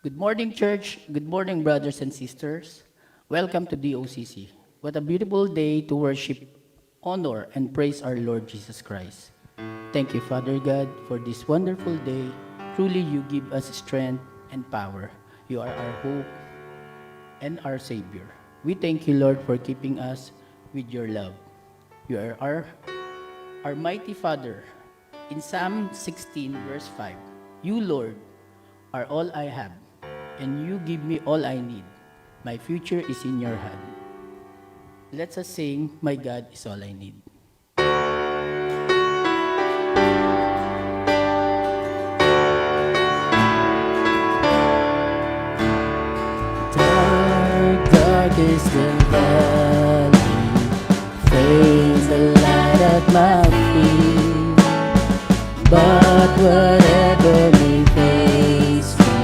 Good morning, church. Good morning, brothers and sisters. Welcome to DOCC. What a beautiful day to worship, honor, and praise our Lord Jesus Christ. Thank you, Father God, for this wonderful day. Truly, you give us strength and power. You are our hope and our Savior. We thank you, Lord, for keeping us with your love. You are our mighty Father. In Psalm 16, verse 5, you, Lord, are all I have, and you give me all I need. My future is in your hand. Let us sing, My God is all I need. Dark is the valley, fades the light at my feet. But whatever may face me,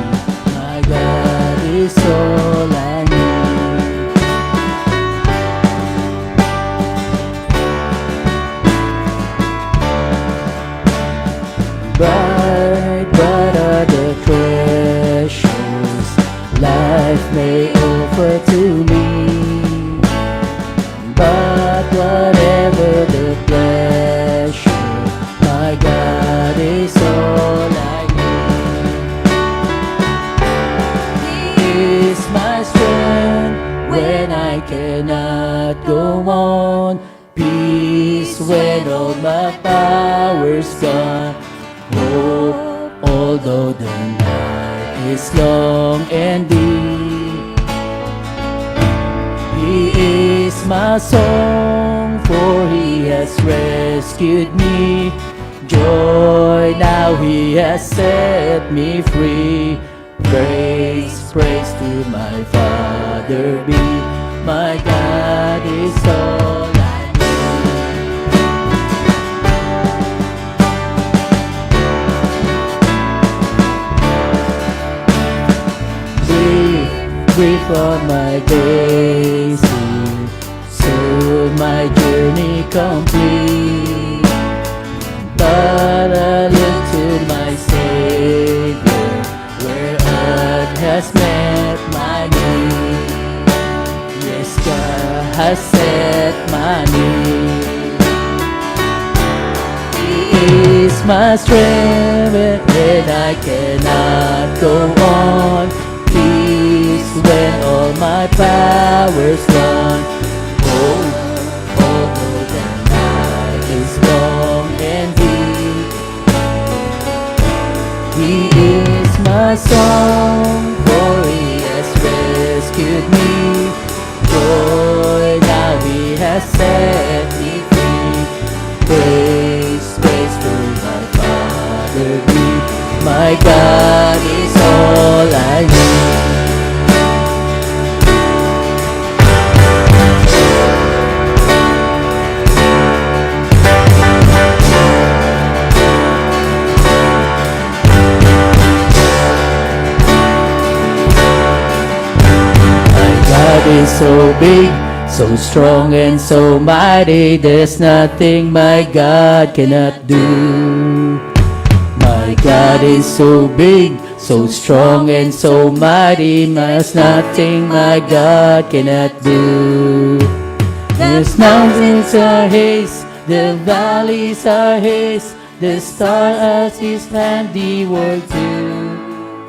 my God is all I need. Bright are the treasures life may offer to me. But whatever the pleasure, my God is all I need. He is my strength when I cannot go on. Peace when all my power's gone. Hope although the night is long and deep. He is my song, for He has rescued me. Joy, now He has set me free. Praise, praise to my Father be. My God is all I need. Breathe on my days, so my journey complete. But I look to my Savior, where God has met my need. Yes, God has set my need. He is my strength when I cannot go on. Peace when all my power's gone. Although the night is long and deep. He is my song, for He has rescued me. Joy, now He has set me free. Praise, praise to my Father be. My God is all I need. God is so big, so strong and so mighty. There's nothing my God cannot do. My God is so big, so strong and so mighty. There's nothing my God cannot do. The mountains are His, the valleys are His, the stars His handiwork too.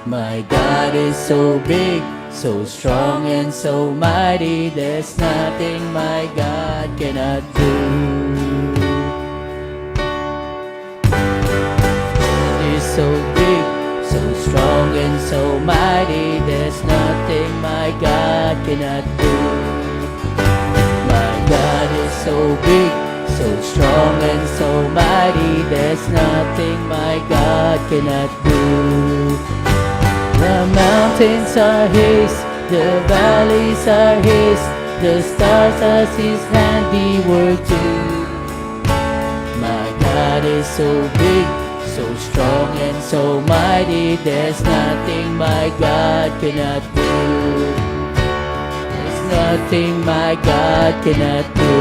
My God is so big, so strong and so mighty. There's nothing my God cannot do. He is so big, so strong and so mighty. There's nothing my God cannot do. My God is so big, so strong and so mighty. There's nothing my God cannot do. The mountains are His, the valleys are His, the stars are His handiwork too. My God is so big, so strong and so mighty. There's nothing my God cannot do. There's nothing my God cannot do.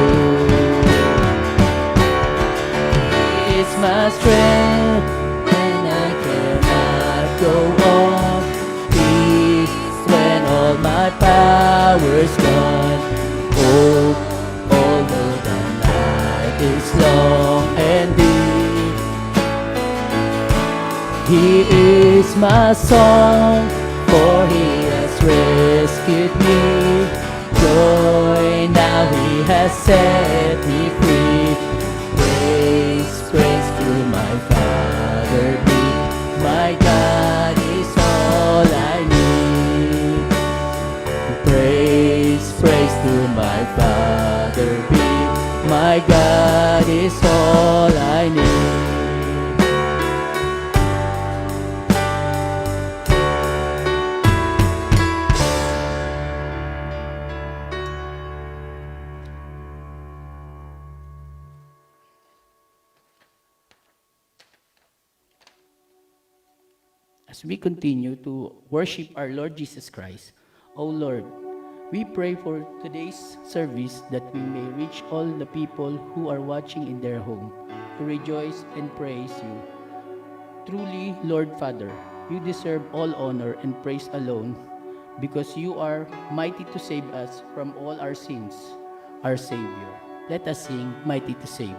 He is my strength when I cannot go on. Peace when all my power's gone. Hope although the night is long and deep. He is my song, for He has rescued me. Joy now He has set me free. Praise, praise to my Father be. My God is all I need. Praise, praise to my Father be. My God is all I need. As we continue to worship our Lord Jesus Christ, O Lord, we pray for today's service that we may reach all the people who are watching in their home to rejoice and praise you. Truly, Lord Father, you deserve all honor and praise alone because you are mighty to save us from all our sins, our Savior. Let us sing, Mighty to Save.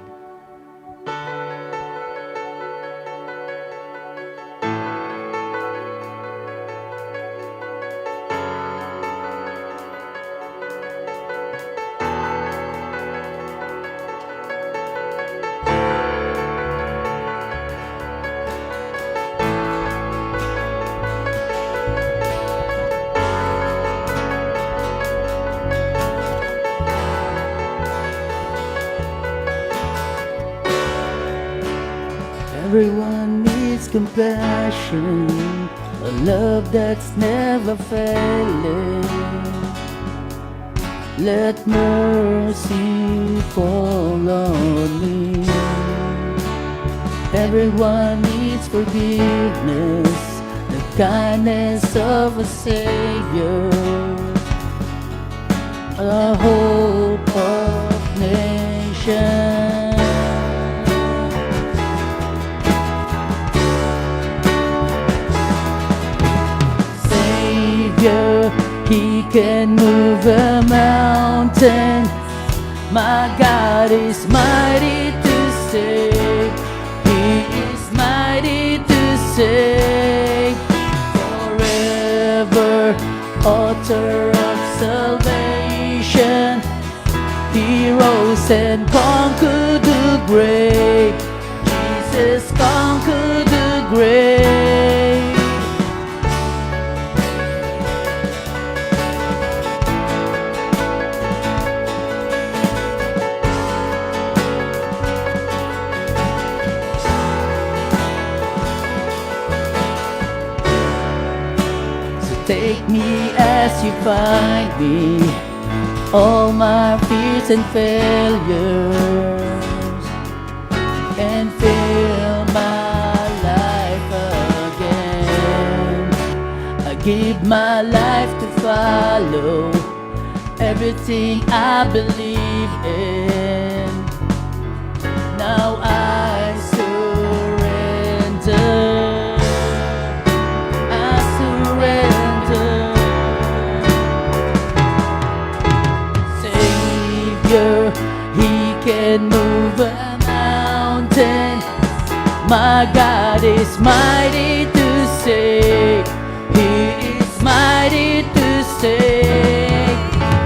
Everyone needs compassion, a love that's never failing. Let mercy fall on me. Everyone needs forgiveness, the kindness of a Savior, a hope of nations. He can move a mountain. My God is mighty to save. He is mighty to save. Forever, author of salvation. He rose and conquered the grave. Jesus conquered the grave. Take me as you find me, all my fears and failures, and fill my life again. I give my life to follow everything I believe in. Now I surrender. He can move a mountain. My God is mighty to save. He is mighty to save.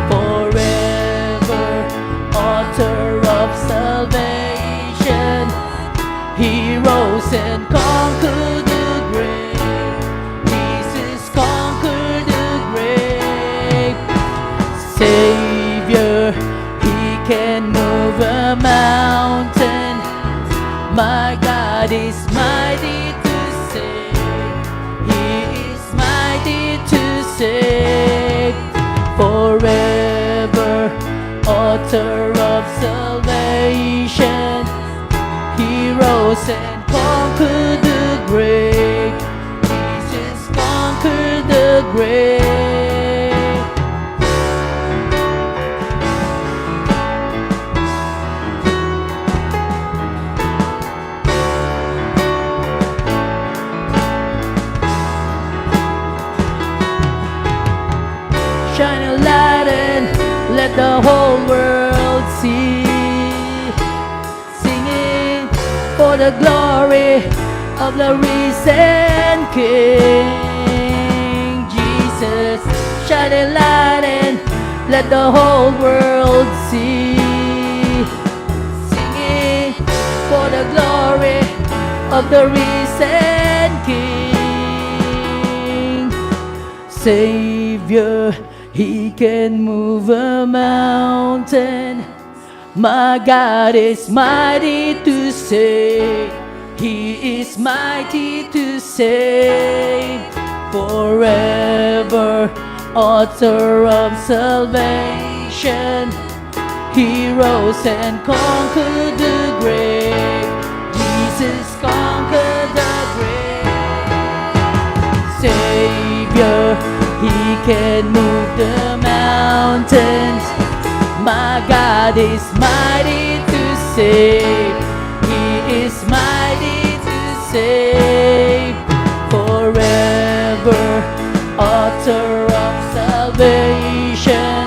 Forever, author of salvation. He rose and conquered the grave. Jesus conquered the grave. Savior, can move a mountain. My God is mighty to save. He is mighty to save. Forever, author of salvation. He rose and conquered the grave. Jesus conquered the grave. let the whole world see. Singing for the glory of the risen King. Jesus, shine a light and let the whole world see. Singing for the glory of the risen King. Savior, He can move a mountain. My God is mighty to save. He is mighty to save. Forever, author of salvation. He rose and conquered the grave. Jesus conquered the grave. Savior, He can move the mountains. My God is mighty to save. He is mighty to save. Forever, author of salvation.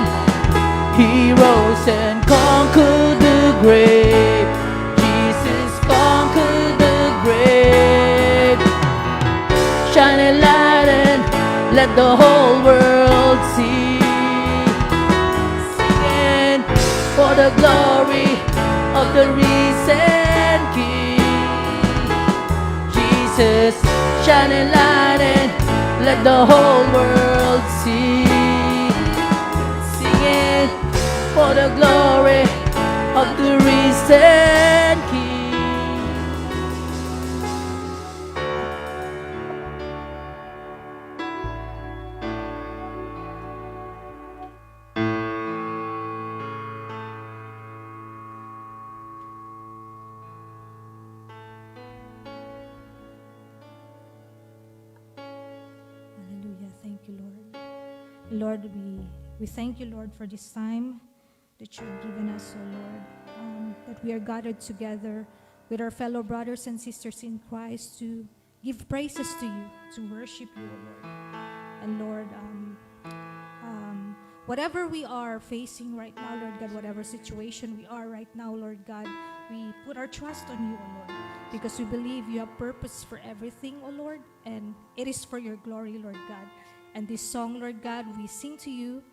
He rose and conquered the grave. Jesus conquered the grave. Shine a light and let the whole world see. Singing for the glory of the risen King. Jesus, shine a light and let the whole world see. Singing for the glory of the risen King. Hallelujah. Thank you, Lord. Lord, we thank you, Lord, for this time that you've given us, oh Lord, that we are gathered together with our fellow brothers and sisters in Christ to give praises to you, to worship you, oh Lord. And Lord, whatever we are facing right now, Lord God, whatever situation we are right now, Lord God, we put our trust on you, oh Lord, because we believe you have purpose for everything, oh Lord, and it is for your glory, Lord God. And this song, Lord God, we sing to you,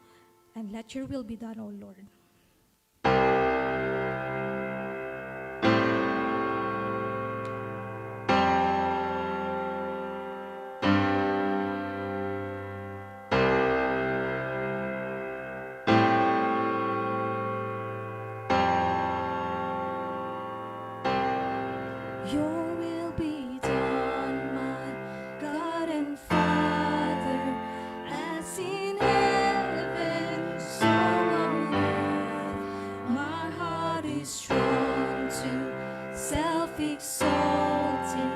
and let your will be done, oh Lord. Your will be done, my God and Father, as in heaven, so on earth. My heart is drawn to self-exalting.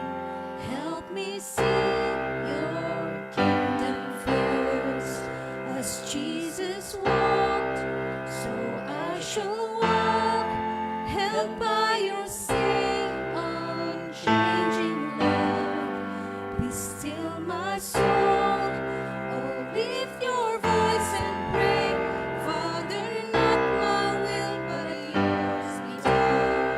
Help me see your kingdom first. As Jesus walked, so I shall walk, held by your same unchanging love. Be still, my soul. Oh, lift your voice and pray. Father, not my will, but yours be done.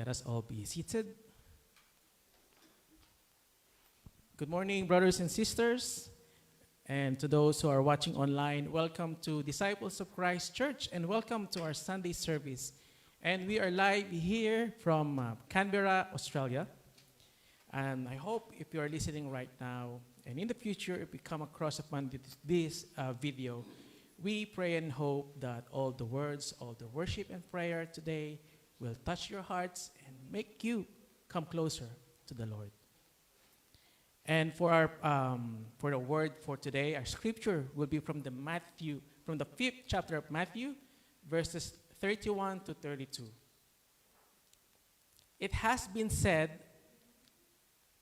Let us all be seated. Good morning, brothers and sisters. And to those who are watching online, welcome to Disciples of Christ Church and welcome to our Sunday service. And we are live here from Canberra, Australia. And I hope if you are listening right now and in the future, if we come across upon this video, we pray and hope that all the words, all the worship and prayer today will touch your hearts and make you come closer to the Lord. And for the word for today, our scripture will be from the 5th chapter of Matthew, verses 31 to 32. It has been said,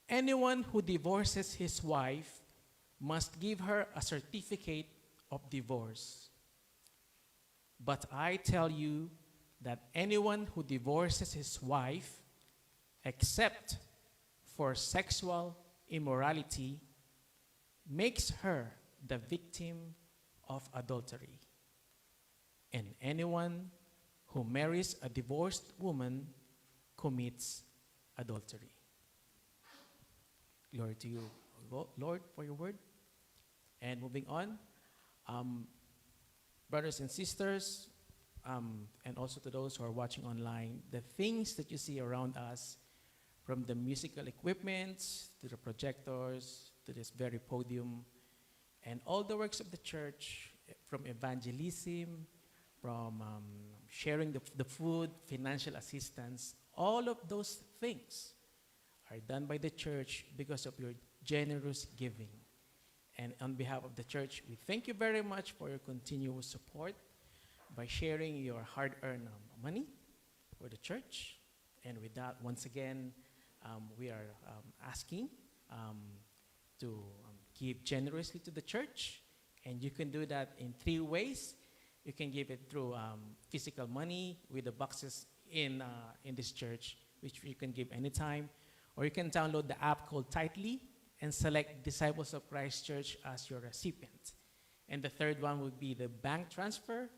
anyone who divorces his wife must give her a certificate of divorce. But I tell you that anyone who divorces his wife, except for sexual immorality, makes her the victim of adultery. And anyone who marries a divorced woman commits adultery. Glory to you, Lord, for your word. And moving on, brothers and sisters, and also to those who are watching online, the things that you see around us, from the musical equipment to the projectors to this very podium, and all the works of the church, from evangelism, from sharing the food, financial assistance, all of those things are done by the church because of your generous giving. And on behalf of the church, we thank you very much for your continuous support by sharing your hard-earned money for the church. And with that, once again, we are asking to give generously to the church. And you can do that in 3 ways. You can give it through physical money with the boxes in this church, which you can give anytime. Or you can download the app called Tightly and select Disciples of Christ Church as your recipient. And the third one would be the bank transfer.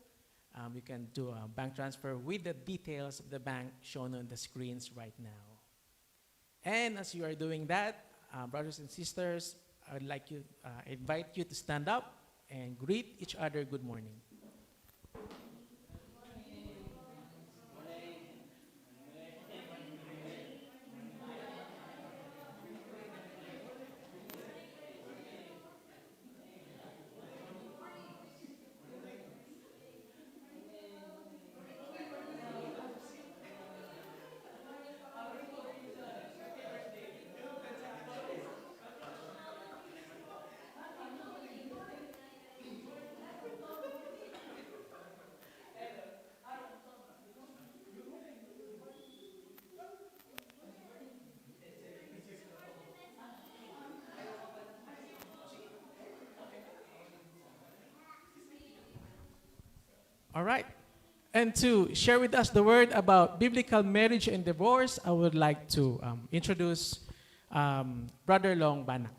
You can do a bank transfer with the details of the bank shown on the screens right now. And as you are doing that, brothers and sisters, I would like to invite you to stand up and greet each other good morning. All right. And to share with us the word about biblical marriage and divorce, I would like to introduce Brother Long Banak.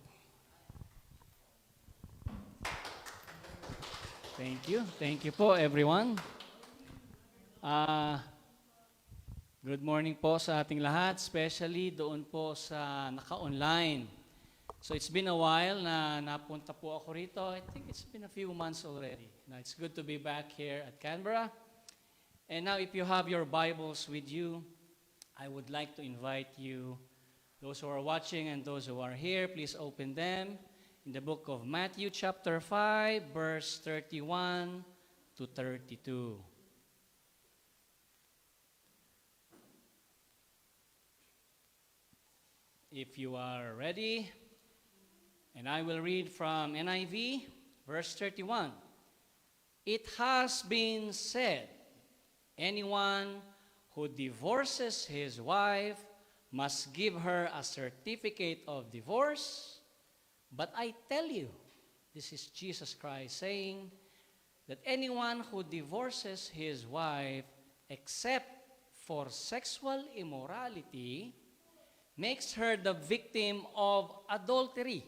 Thank you. Thank you po, everyone. Good morning po sa ating lahat, especially doon po sa naka-online. So it's been a while na napunta po ako rito. I think it's been a few months already. Now it's good to be back here at Canberra. And now if you have your Bibles with you, I would like to invite you, those who are watching and those who are here, please open them in the book of Matthew chapter 5, verse 31 to 32. If you are ready, and I will read from NIV, verse 31. It has been said, anyone who divorces his wife must give her a certificate of divorce. But I tell you, this is Jesus Christ saying, that anyone who divorces his wife except for sexual immorality makes her the victim of adultery.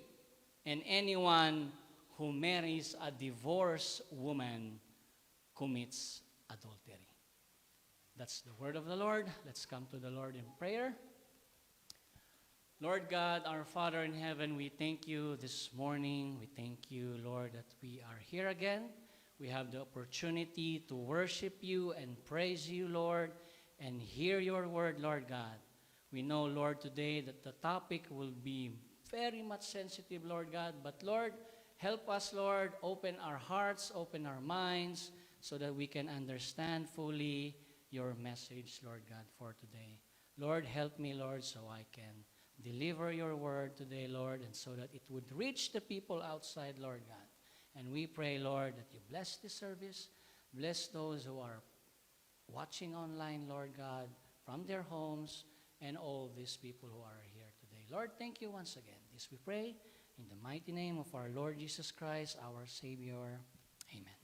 And anyone who marries a divorced woman commits adultery. That's the word of the Lord. Let's come to the Lord in prayer. Lord God, our Father in heaven, we thank you this morning. We thank you, Lord, that we are here again. We have the opportunity to worship you and praise you, Lord, and hear your word, Lord God. We know, Lord, today that the topic will be very much sensitive, Lord God. But, Lord, help us, Lord, open our hearts, open our minds, so that we can understand fully your message, Lord God, for today. Lord, help me, Lord, so I can deliver your word today, Lord, and so that it would reach the people outside, Lord God. And we pray, Lord, that you bless this service, bless those who are watching online, Lord God, from their homes, and all these people who are here today. Lord, thank you once again. This we pray in the mighty name of our Lord Jesus Christ, our Savior. Amen.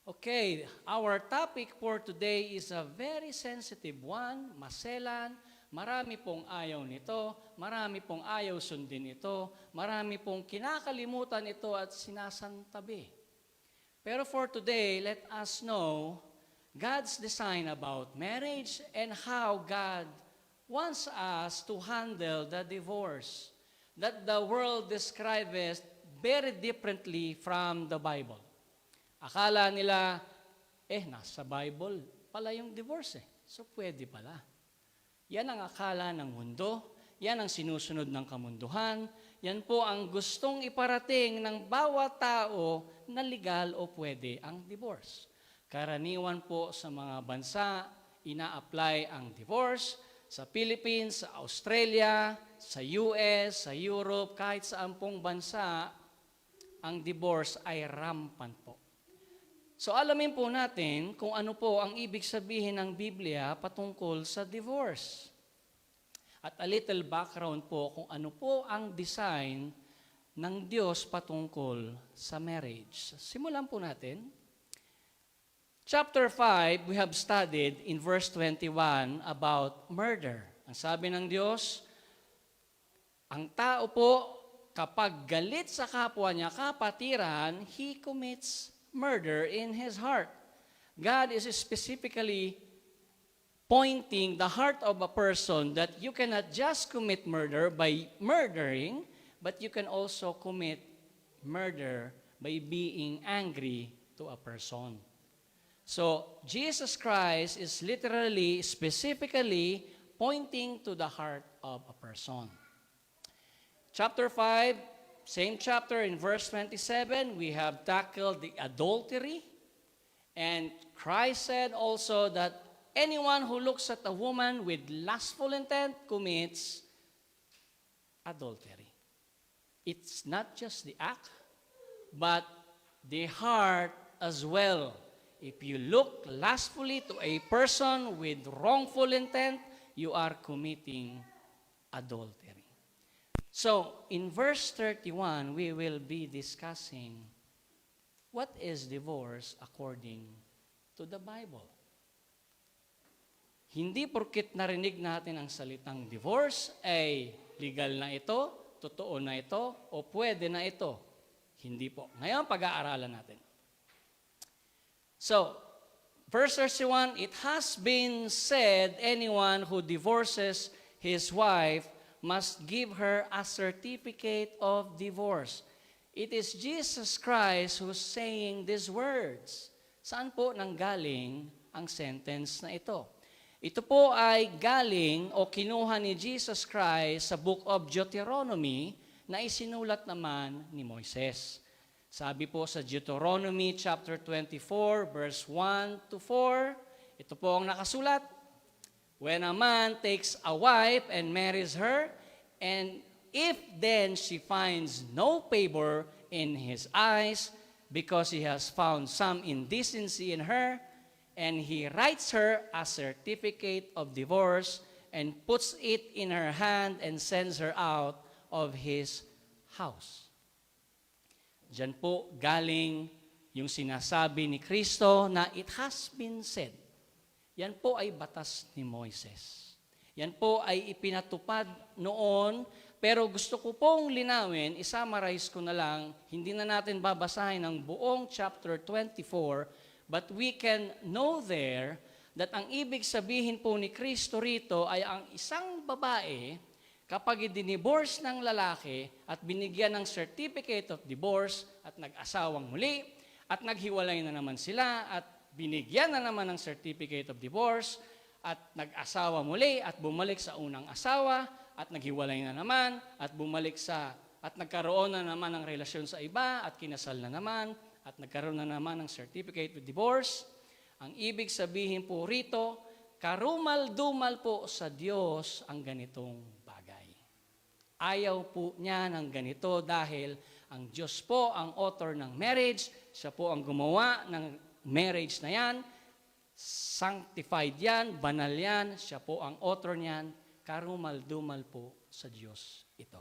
Okay, our topic for today is a very sensitive one, maselan. Marami pong ayaw nito, marami pong ayaw sundin ito, marami pong kinakalimutan ito at sinasantabi. Pero for today, let us know God's design about marriage and how God wants us to handle the divorce that the world describes very differently from the Bible. Akala nila, nasa Bible pala yung divorce so pwede pala. Yan ang akala ng mundo, yan ang sinusunod ng kamunduhan, yan po ang gustong iparating ng bawat tao na legal o pwede ang divorce. Karaniwan po sa mga bansa, ina-apply ang divorce. Sa Philippines, sa Australia, sa US, sa Europe, kahit saan pong bansa, ang divorce ay rampant po. So alamin po natin kung ano po ang ibig sabihin ng Biblia patungkol sa divorce. At a little background po kung ano po ang design ng Diyos patungkol sa marriage. Simulan po natin. Chapter 5, we have studied in verse 21 about murder. Ang sabi ng Diyos, ang tao po kapag galit sa kapwa niya kapatiran, he commits murder in his heart. God is specifically pointing the heart of a person that you cannot just commit murder by murdering, but you can also commit murder by being angry to a person. So, Jesus Christ is literally, specifically pointing to the heart of a person. Chapter 5, same chapter in verse 27, we have tackled the adultery. And Christ said also that anyone who looks at a woman with lustful intent commits adultery. It's not just the act, but the heart as well. If you look lustfully to a person with wrongful intent, you are committing adultery. So, in verse 31, we will be discussing what is divorce according to the Bible. Hindi porkit narinig natin ang salitang divorce ay legal na ito, totoo na ito, o pwede na ito. Hindi po. Ngayon, pag-aaralan natin. So, verse 31, it has been said, anyone who divorces his wife must give her a certificate of divorce. It is Jesus Christ who's saying these words. Saan po nanggaling ang sentence na ito? Ito po ay galing o kinuha ni Jesus Christ sa book of Deuteronomy na isinulat naman ni Moises. Sabi po sa Deuteronomy chapter 24 verse 1 to 4, ito po ang nakasulat. When a man takes a wife and marries her, and if then she finds no favor in his eyes because he has found some indecency in her, and he writes her a certificate of divorce and puts it in her hand and sends her out of his house. Diyan po galing yung sinasabi ni Kristo na it has been said. Yan po ay batas ni Moises. Yan po ay ipinatupad noon, pero gusto ko pong linawin, isummarize ko na lang, hindi na natin babasahin ang buong chapter 24, but we can know there that ang ibig sabihin po ni Kristo rito ay ang isang babae, kapag i-divorce ng lalaki at binigyan ng certificate of divorce at nag-asawang muli, at naghiwalay na naman sila at binigyan na naman ng certificate of divorce at nag-asawa muli at bumalik sa unang asawa at naghiwalay na naman at bumalik sa at nagkaroon na naman ng relasyon sa iba at kinasal na naman at nagkaroon na naman ng certificate of divorce. Ang ibig sabihin po rito, karumal-dumal po sa Diyos ang ganitong bagay. Ayaw po niya ng ganito dahil ang Diyos po ang author ng marriage, siya po ang gumawa ng marriage na yan, sanctified yan, banal yan, siya po ang author niyan, karumal-dumal po sa Diyos ito.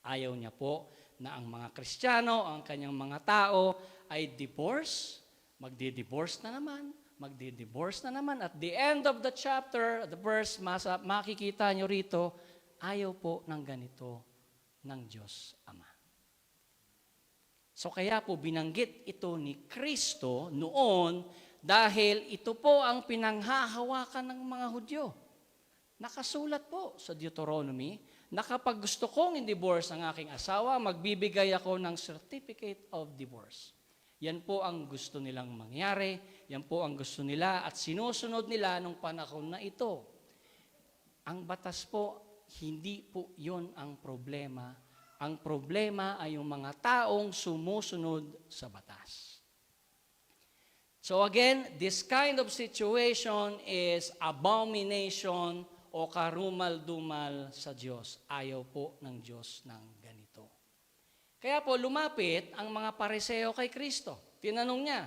Ayaw niya po na ang mga Kristiyano, ang kanyang mga tao ay divorce, magdi-divorce na naman. At the end of the chapter, the verse, makikita nyo rito, ayaw po ng ganito ng Diyos Ama. So kaya po binanggit ito ni Kristo noon dahil ito po ang pinanghahawakan ng mga Hudyo. Nakasulat po sa Deuteronomy na kapag gusto kong i-divorce ang aking asawa, magbibigay ako ng certificate of divorce. Yan po ang gusto nilang mangyari, yan po ang gusto nila at sinusunod nila nung panahon na ito. Ang batas po, hindi po yun ang problema. Ang problema ay yung mga taong sumusunod sa batas. So again, this kind of situation is abomination o karumal-dumal sa Diyos. Ayaw po ng Diyos ng ganito. Kaya po lumapit ang mga Pariseo kay Kristo. Tinanong niya,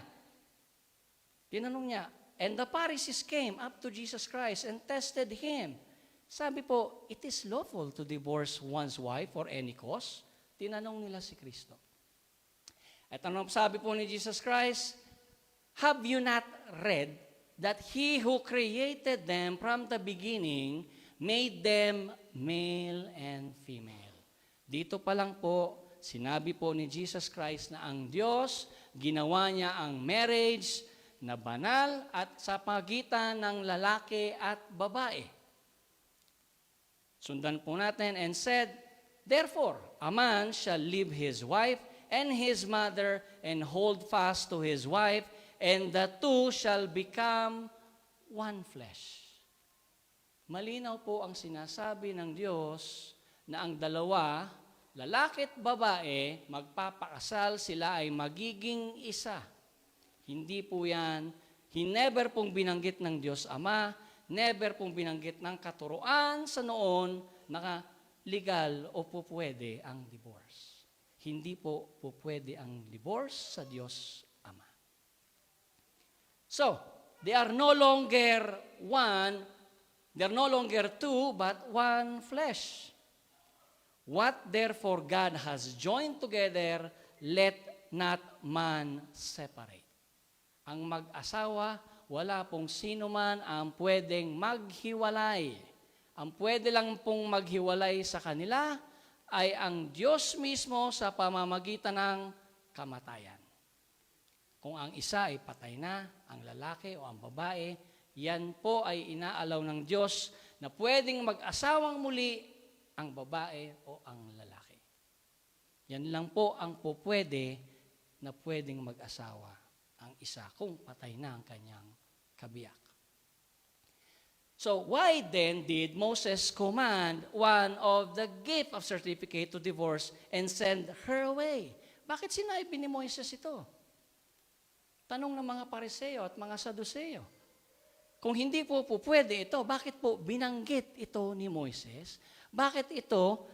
and the Pharisees came up to Jesus Christ and tested Him. Sabi po, it is lawful to divorce one's wife for any cause. Tinanong nila si Kristo. At ano sabi po ni Jesus Christ? Have you not read that He who created them from the beginning made them male and female? Dito pa lang po, sinabi po ni Jesus Christ na ang Diyos, ginawa niya ang marriage na banal at sa pagitan ng lalaki at babae. Sundan po natin, and said, therefore, a man shall leave his wife and his mother and hold fast to his wife, and the two shall become one flesh. Malinaw po ang sinasabi ng Diyos na ang dalawa, lalaki at babae, magpapakasal, sila ay magiging isa. Hindi po yan, never pong binanggit ng Diyos Ama, never pong binanggit ng katuruan sa noon na legal o po pwede ang divorce. Hindi po pwede ang divorce sa Diyos Ama. So, they are no longer two, but one flesh. What therefore God has joined together, let not man separate. Ang mag-asawa, wala pong sino man ang pwedeng maghiwalay. Ang pwede lang pong maghiwalay sa kanila ay ang Diyos mismo sa pamamagitan ng kamatayan. Kung ang isa ay patay na, ang lalaki o ang babae, yan po ay inaalaw ng Diyos na pwedeng mag-asawang muli ang babae o ang lalaki. Yan lang po ang pwede na pwedeng mag-asawa ang isa kung patay na ang kanyang kabiyak. So why then did Moses command one of the gift of certificate to divorce and send her away? Bakit sinabi ni Moises ito? Tanong ng mga Pariseo at mga Saduseo. Kung hindi po pwede ito, bakit po binanggit ito ni Moises? Bakit ito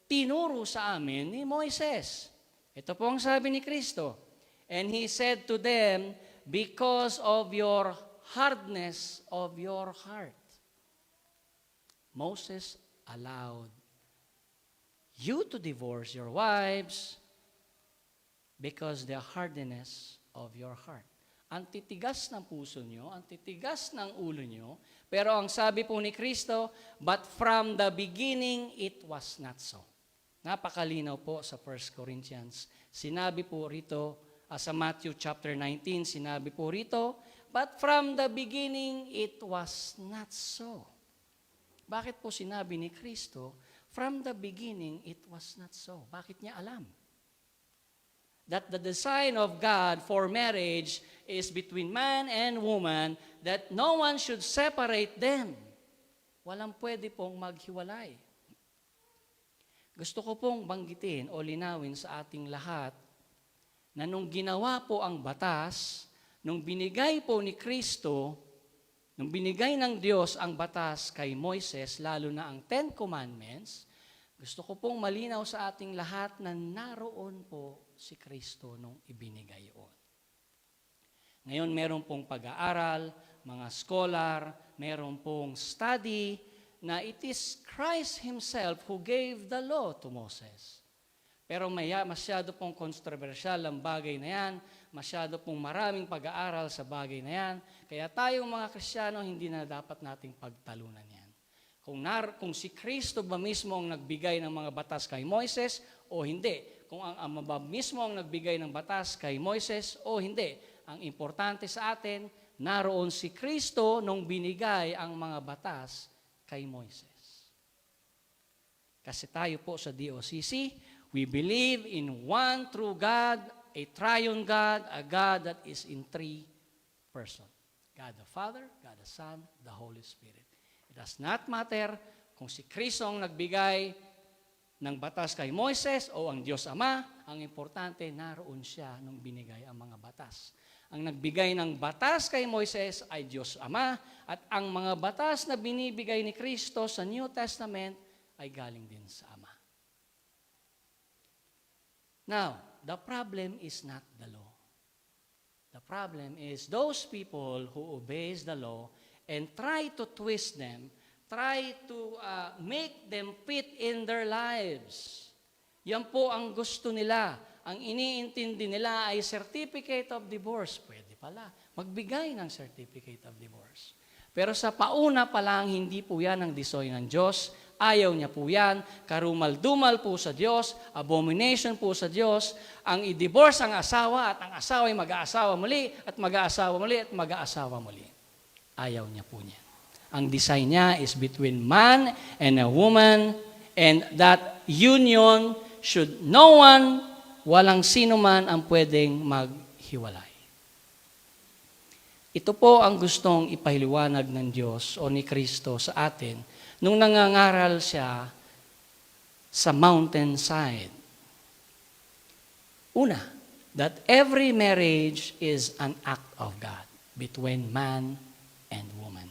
tinuro sa amin ni Moises? Ito po ang sabi ni Kristo. And He said to them, because of your hardness of your heart, Moses allowed you to divorce your wives because the hardness of your heart. Ang titigas ng puso nyo, ang titigas ng ulo nyo, pero ang sabi po ni Kristo, but from the beginning, it was not so. Napakalinaw po sa 1 Corinthians. Sinabi po rito, Sa Matthew chapter 19, sinabi po rito, but from the beginning, it was not so. Bakit po sinabi ni Kristo, from the beginning, it was not so? Bakit niya alam? That the design of God for marriage is between man and woman, that no one should separate them. Walang pwede pong maghiwalay. Gusto ko pong banggitin o linawin sa ating lahat na nung ginawa po ang batas, nung binigay po ni Kristo, nung binigay ng Diyos ang batas kay Moises, lalo na ang Ten Commandments, gusto ko pong malinaw sa ating lahat na naroon po si Kristo nung ibinigay yun. Ngayon, meron pong pag-aaral, mga scholar, meron pong study na it is Christ Himself who gave the law to Moses. Pero masyado pong kontrobersyal ang bagay na yan, masyado pong maraming pag-aaral sa bagay na yan, kaya tayong mga Kristiyano, hindi na dapat nating pagtalunan yan. Kung si Kristo ba mismo ang nagbigay ng mga batas kay Moises o hindi, kung ang Ama ba mismo ang nagbigay ng batas kay Moises o hindi, ang importante sa atin, naroon si Kristo nung binigay ang mga batas kay Moises. Kasi tayo po sa DOCC, we believe in one true God, a triune God, a God that is in three persons. God the Father, God the Son, the Holy Spirit. It does not matter kung si Kristo ang nagbigay ng batas kay Moises o ang Diyos Ama, ang importante, naroon siya nung binigay ang mga batas. Ang nagbigay ng batas kay Moises ay Diyos Ama, at ang mga batas na binibigay ni Kristo sa New Testament ay galing din sa Ama. Now, the problem is not the law. The problem is those people who obeys the law and try to twist them, try to make them fit in their lives. Yan po ang gusto nila. Ang iniintindi nila ay certificate of divorce. Pwede pala, magbigay ng certificate of divorce. Pero sa pauna pa lang, hindi po yan ang design ng Diyos. Ayaw niya po yan. Karumal-dumal po sa Diyos. Abomination po sa Diyos. Ang i-divorce ang asawa at ang asawa ay mag-aasawa muli at mag-aasawa muli at mag-aasawa muli. Ayaw niya po niya. Ang design niya is between man and a woman, and that union should no one, walang sino man ang pwedeng maghiwalay. Ito po ang gustong ipahiliwanag ng Diyos o ni Kristo sa atin nung nangangaral siya sa mountainside. Una, that every marriage is an act of God between man and woman.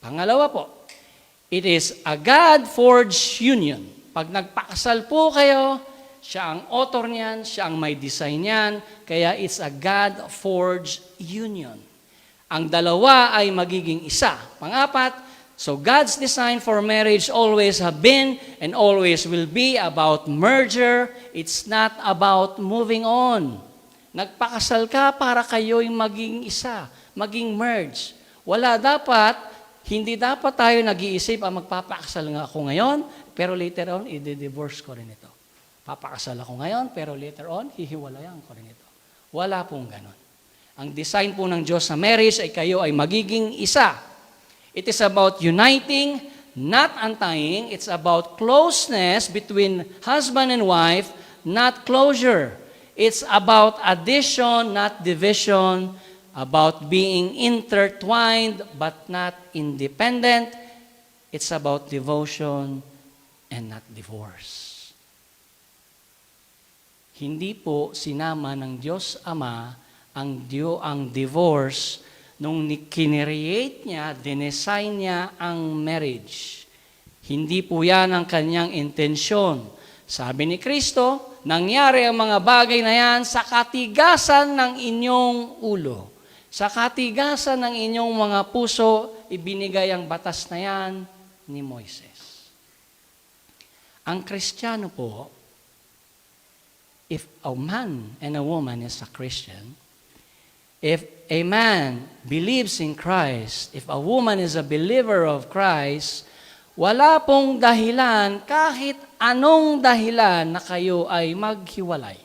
Pangalawa po, it is a God-forged union. Pag nagpakasal po kayo, siya ang author niyan, siya ang may design niyan, kaya it's a God-forged union. Ang dalawa ay magiging isa. Pangapat, so God's design for marriage always have been and always will be about merger. It's not about moving on. Nagpakasal ka para kayo'y maging isa, maging merge. Hindi dapat tayo nag-iisip, magpapakasal nga ako ngayon, pero later on, i-divorce ko rin ito. Papakasal ako ngayon, pero later on, hihiwalayan ko rin ito. Wala pong ganon. Ang design po ng Diyos sa marriage ay kayo ay magiging isa. It is about uniting, not untying. It's about closeness between husband and wife, not closure. It's about addition, not division. About being intertwined but not independent. It's about devotion and not divorce. Hindi po sinama ng Diyos Ama ang divorce nung kinreate niya, dinesign niya ang marriage. Hindi po yan ang kanyang intensyon. Sabi ni Kristo, nangyari ang mga bagay na yan sa katigasan ng inyong ulo. Sa katigasan ng inyong mga puso, ibinigay ang batas na yan ni Moises. Ang Kristiyano po, if a man and a woman is a Christian, if a man believes in Christ, if a woman is a believer of Christ, wala pong dahilan, kahit anong dahilan na kayo ay maghiwalay.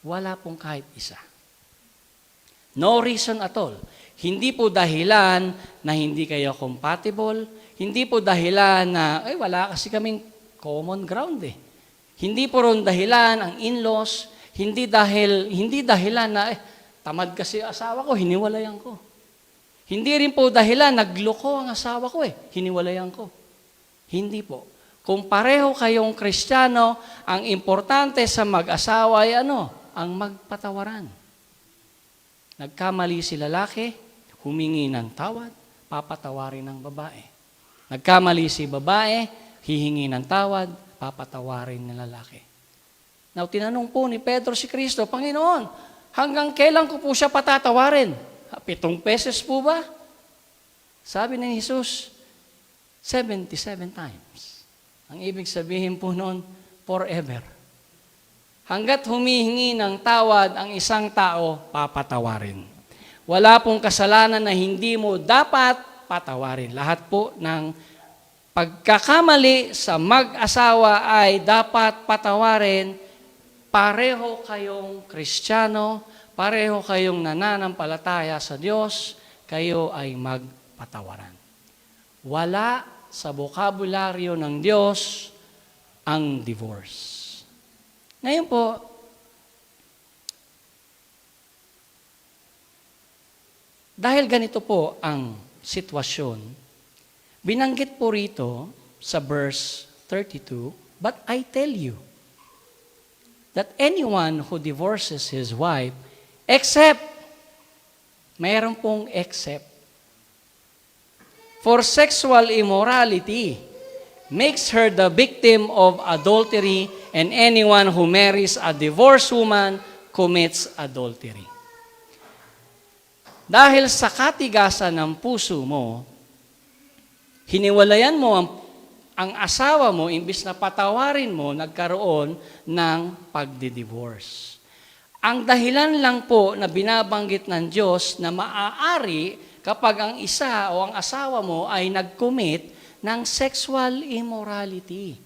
Wala pong kahit isa. No reason at all. Hindi po dahilan na hindi kayo compatible. Hindi po dahilan na, wala kasi kaming common ground eh. Hindi po ron dahilan ang in-laws. Hindi dahilan na, tamad kasi asawa ko, hiniwalayan ko. Hindi rin po dahilan, nagloko ang asawa ko hiniwalayan ko. Hindi po. Kung pareho kayong Kristiyano, ang importante sa mag-asawa ay ang magpatawaran. Nagkamali si lalaki, humingi ng tawad, papatawarin ng babae. Nagkamali si babae, hihingi ng tawad, papatawarin ng lalaki. Now, tinanong po ni Pedro si Kristo, Panginoon, hanggang kailan ko po siya patatawarin? 7 beses po ba? Sabi ni Jesus, 77 times. Ang ibig sabihin po noon, forever. Hanggat humihingi ng tawad ang isang tao, papatawarin. Wala pong kasalanan na hindi mo dapat patawarin. Lahat po ng pagkakamali sa mag-asawa ay dapat patawarin. Pareho kayong Kristiyano, pareho kayong nananampalataya sa Diyos, kayo ay magpatawaran. Wala sa bokabularyo ng Diyos ang divorce. Ngayon po, dahil ganito po ang sitwasyon, binanggit po rito sa verse 32, but I tell you that anyone who divorces his wife, except, mayroon pong except, for sexual immorality, makes her the victim of adultery, and anyone who marries a divorced woman commits adultery. Dahil sa katigasan ng puso mo, hiniwalayan mo ang asawa mo, imbis na patawarin mo, nagkaroon ng pagdidivorce. Ang dahilan lang po na binabanggit ng Diyos na maaari kapag ang isa o ang asawa mo ay nag-commit ng sexual immorality.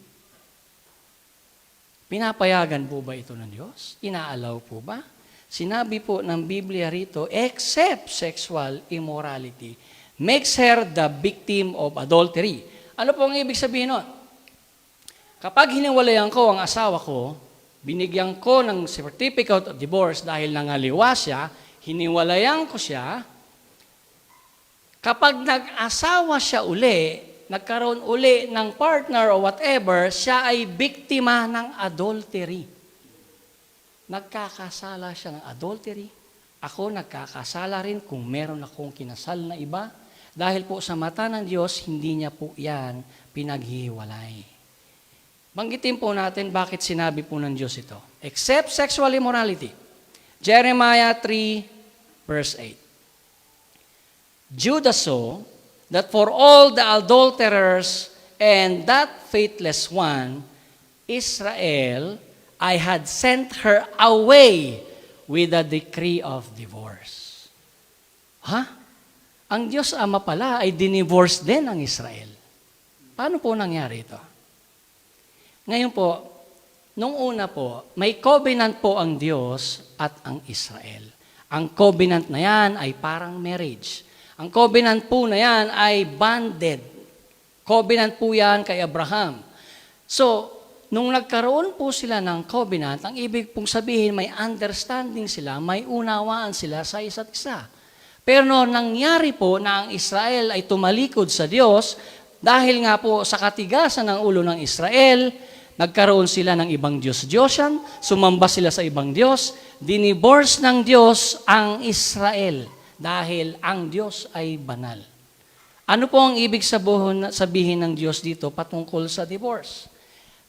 Pinapayagan po ba ito ng Diyos? Inaalaw po ba? Sinabi po ng Biblia rito, except sexual immorality, makes her the victim of adultery. Ano po ang ibig sabihin nun? Kapag hiniwalayan ko ang asawa ko, binigyan ko ng certificate of divorce dahil nangaliwa siya, hiniwalayan ko siya, kapag nag-asawa siya uli, nagkaroon uli ng partner o whatever, siya ay biktima ng adultery. Nagkakasala siya ng adultery. Ako nagkakasala rin kung meron akong kinasal na iba. Dahil po sa mata ng Diyos, hindi niya po yan pinaghihiwalay. Banggitin po natin bakit sinabi po ng Diyos ito. Except sexual immorality. Jeremiah 3, verse 8. Judah saw that for all the adulterers and that faithless one, Israel, I had sent her away with a decree of divorce. Ang Diyos Ama pala ay dinivorce din ang Israel. Paano po nangyari ito? Ngayon po, nung una po, may covenant po ang Diyos at ang Israel. Ang covenant na yan ay parang marriage. Ang covenant po na yan ay bonded. Covenant po yan kay Abraham. So, nung nagkaroon po sila ng covenant, ang ibig pong sabihin may understanding sila, may unawaan sila sa isa't isa. Pero nangyari po na ang Israel ay tumalikod sa Diyos dahil nga po sa katigasan ng ulo ng Israel, nagkaroon sila ng ibang Diyos-Diyosan, sumamba sila sa ibang Diyos, dinivorce ng Diyos ang Israel. Dahil ang Diyos ay banal. Ano po ang ibig sabihin ng Diyos dito patungkol sa divorce?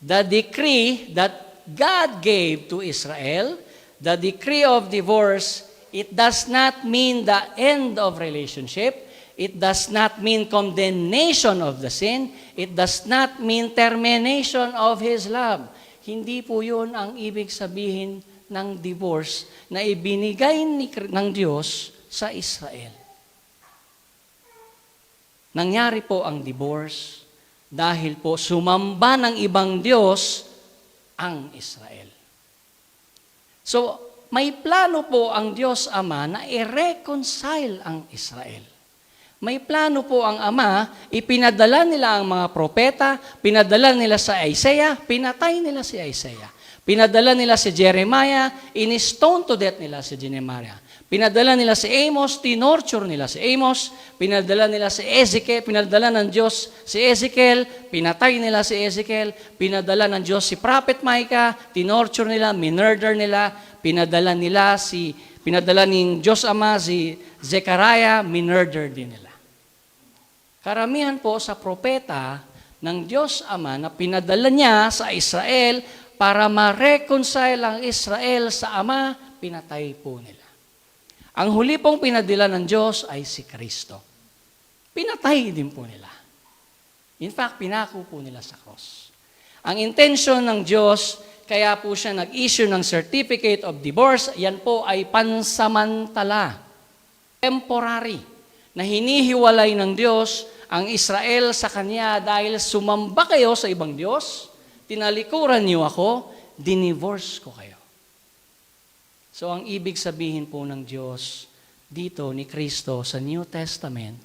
The decree that God gave to Israel, the decree of divorce, it does not mean the end of relationship. It does not mean condemnation of the sin. It does not mean termination of His love. Hindi po yun ang ibig sabihin ng divorce na ibinigay ng Diyos sa Israel. Nangyari po ang divorce dahil po sumamba ng ibang Diyos ang Israel. So, may plano po ang Diyos Ama na i-reconcile ang Israel. May plano po ang Ama, ipinadala nila ang mga propeta, pinadala nila sa Isaiah, pinatay nila si Isaiah. Pinadala nila si Jeremiah, in-stone to death nila si Jeremiah. Pinadala nila si Amos, tinorture nila si Amos. Pinadala nila si Ezekiel, pinadala ng Diyos si Ezekiel, pinatay nila si Ezekiel. Pinadala ng Diyos si Prophet Micah, tinorture nila, minurder nila. Pinadala ng Diyos Ama si Zechariah, minurder din nila. Karamihan po sa propeta ng Diyos Ama na pinadala niya sa Israel para ma-reconcile ang Israel sa Ama, pinatay po nila. Ang huli pong pinadala ng Diyos ay si Kristo. Pinatay din po nila. In fact, pinako po nila sa cross. Ang intention ng Diyos, kaya po siya nag-issue ng certificate of divorce, yan po ay pansamantala, temporary, na hinihiwalay ng Diyos ang Israel sa Kanya dahil sumamba kayo sa ibang Diyos, tinalikuran niyo ako, dinivorce ko kayo. So ang ibig sabihin po ng Diyos dito ni Kristo sa New Testament,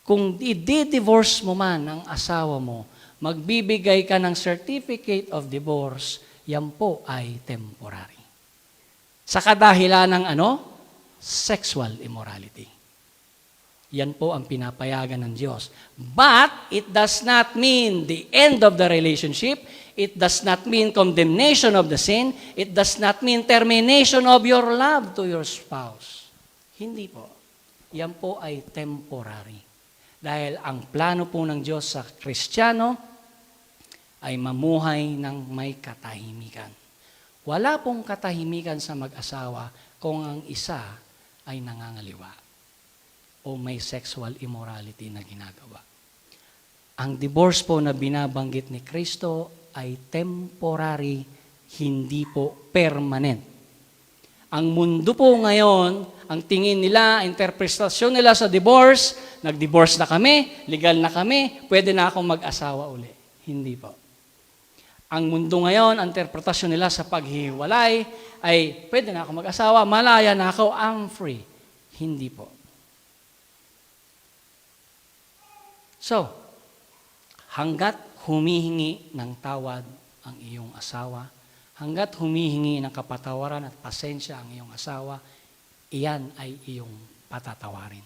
kung i-divorce mo man ang asawa mo, magbibigay ka ng certificate of divorce, yan po ay temporary. Sa kadahilan ng sexual immorality. Yan po ang pinapayagan ng Diyos. But it does not mean the end of the relationship. It does not mean condemnation of the sin. It does not mean termination of your love to your spouse. Hindi po. Yan po ay temporary. Dahil ang plano po ng Diyos sa Kristiyano ay mamuhay ng may katahimikan. Wala pong katahimikan sa mag-asawa kung ang isa ay nangangaliwa o may sexual immorality na ginagawa. Ang divorce po na binabanggit ni Kristo ay temporary, hindi po permanent. Ang mundo po ngayon, ang tingin nila, interpretasyon nila sa divorce, nag-divorce na kami, legal na kami, pwede na akong mag-asawa uli. Hindi po. Ang mundo ngayon, ang interpretasyon nila sa paghihiwalay ay pwede na akong mag-asawa, malaya na ako, I'm free. Hindi po. So, hanggat humihingi ng tawad ang iyong asawa, hanggat humihingi ng kapatawaran at pasensya ang iyong asawa, iyan ay iyong patatawarin.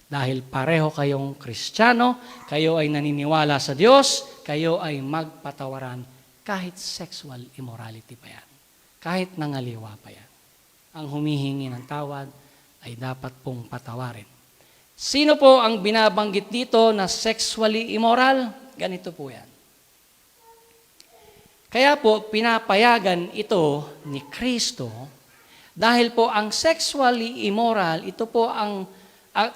Dahil pareho kayong Kristiyano, kayo ay naniniwala sa Diyos, kayo ay magpatawaran kahit sexual immorality pa yan, kahit nangaliwa pa yan. Ang humihingi ng tawad ay dapat pong patawarin. Sino po ang binabanggit dito na sexually immoral? Ganito po yan. Kaya po, pinapayagan ito ni Kristo dahil po ang sexually immoral, ito po ang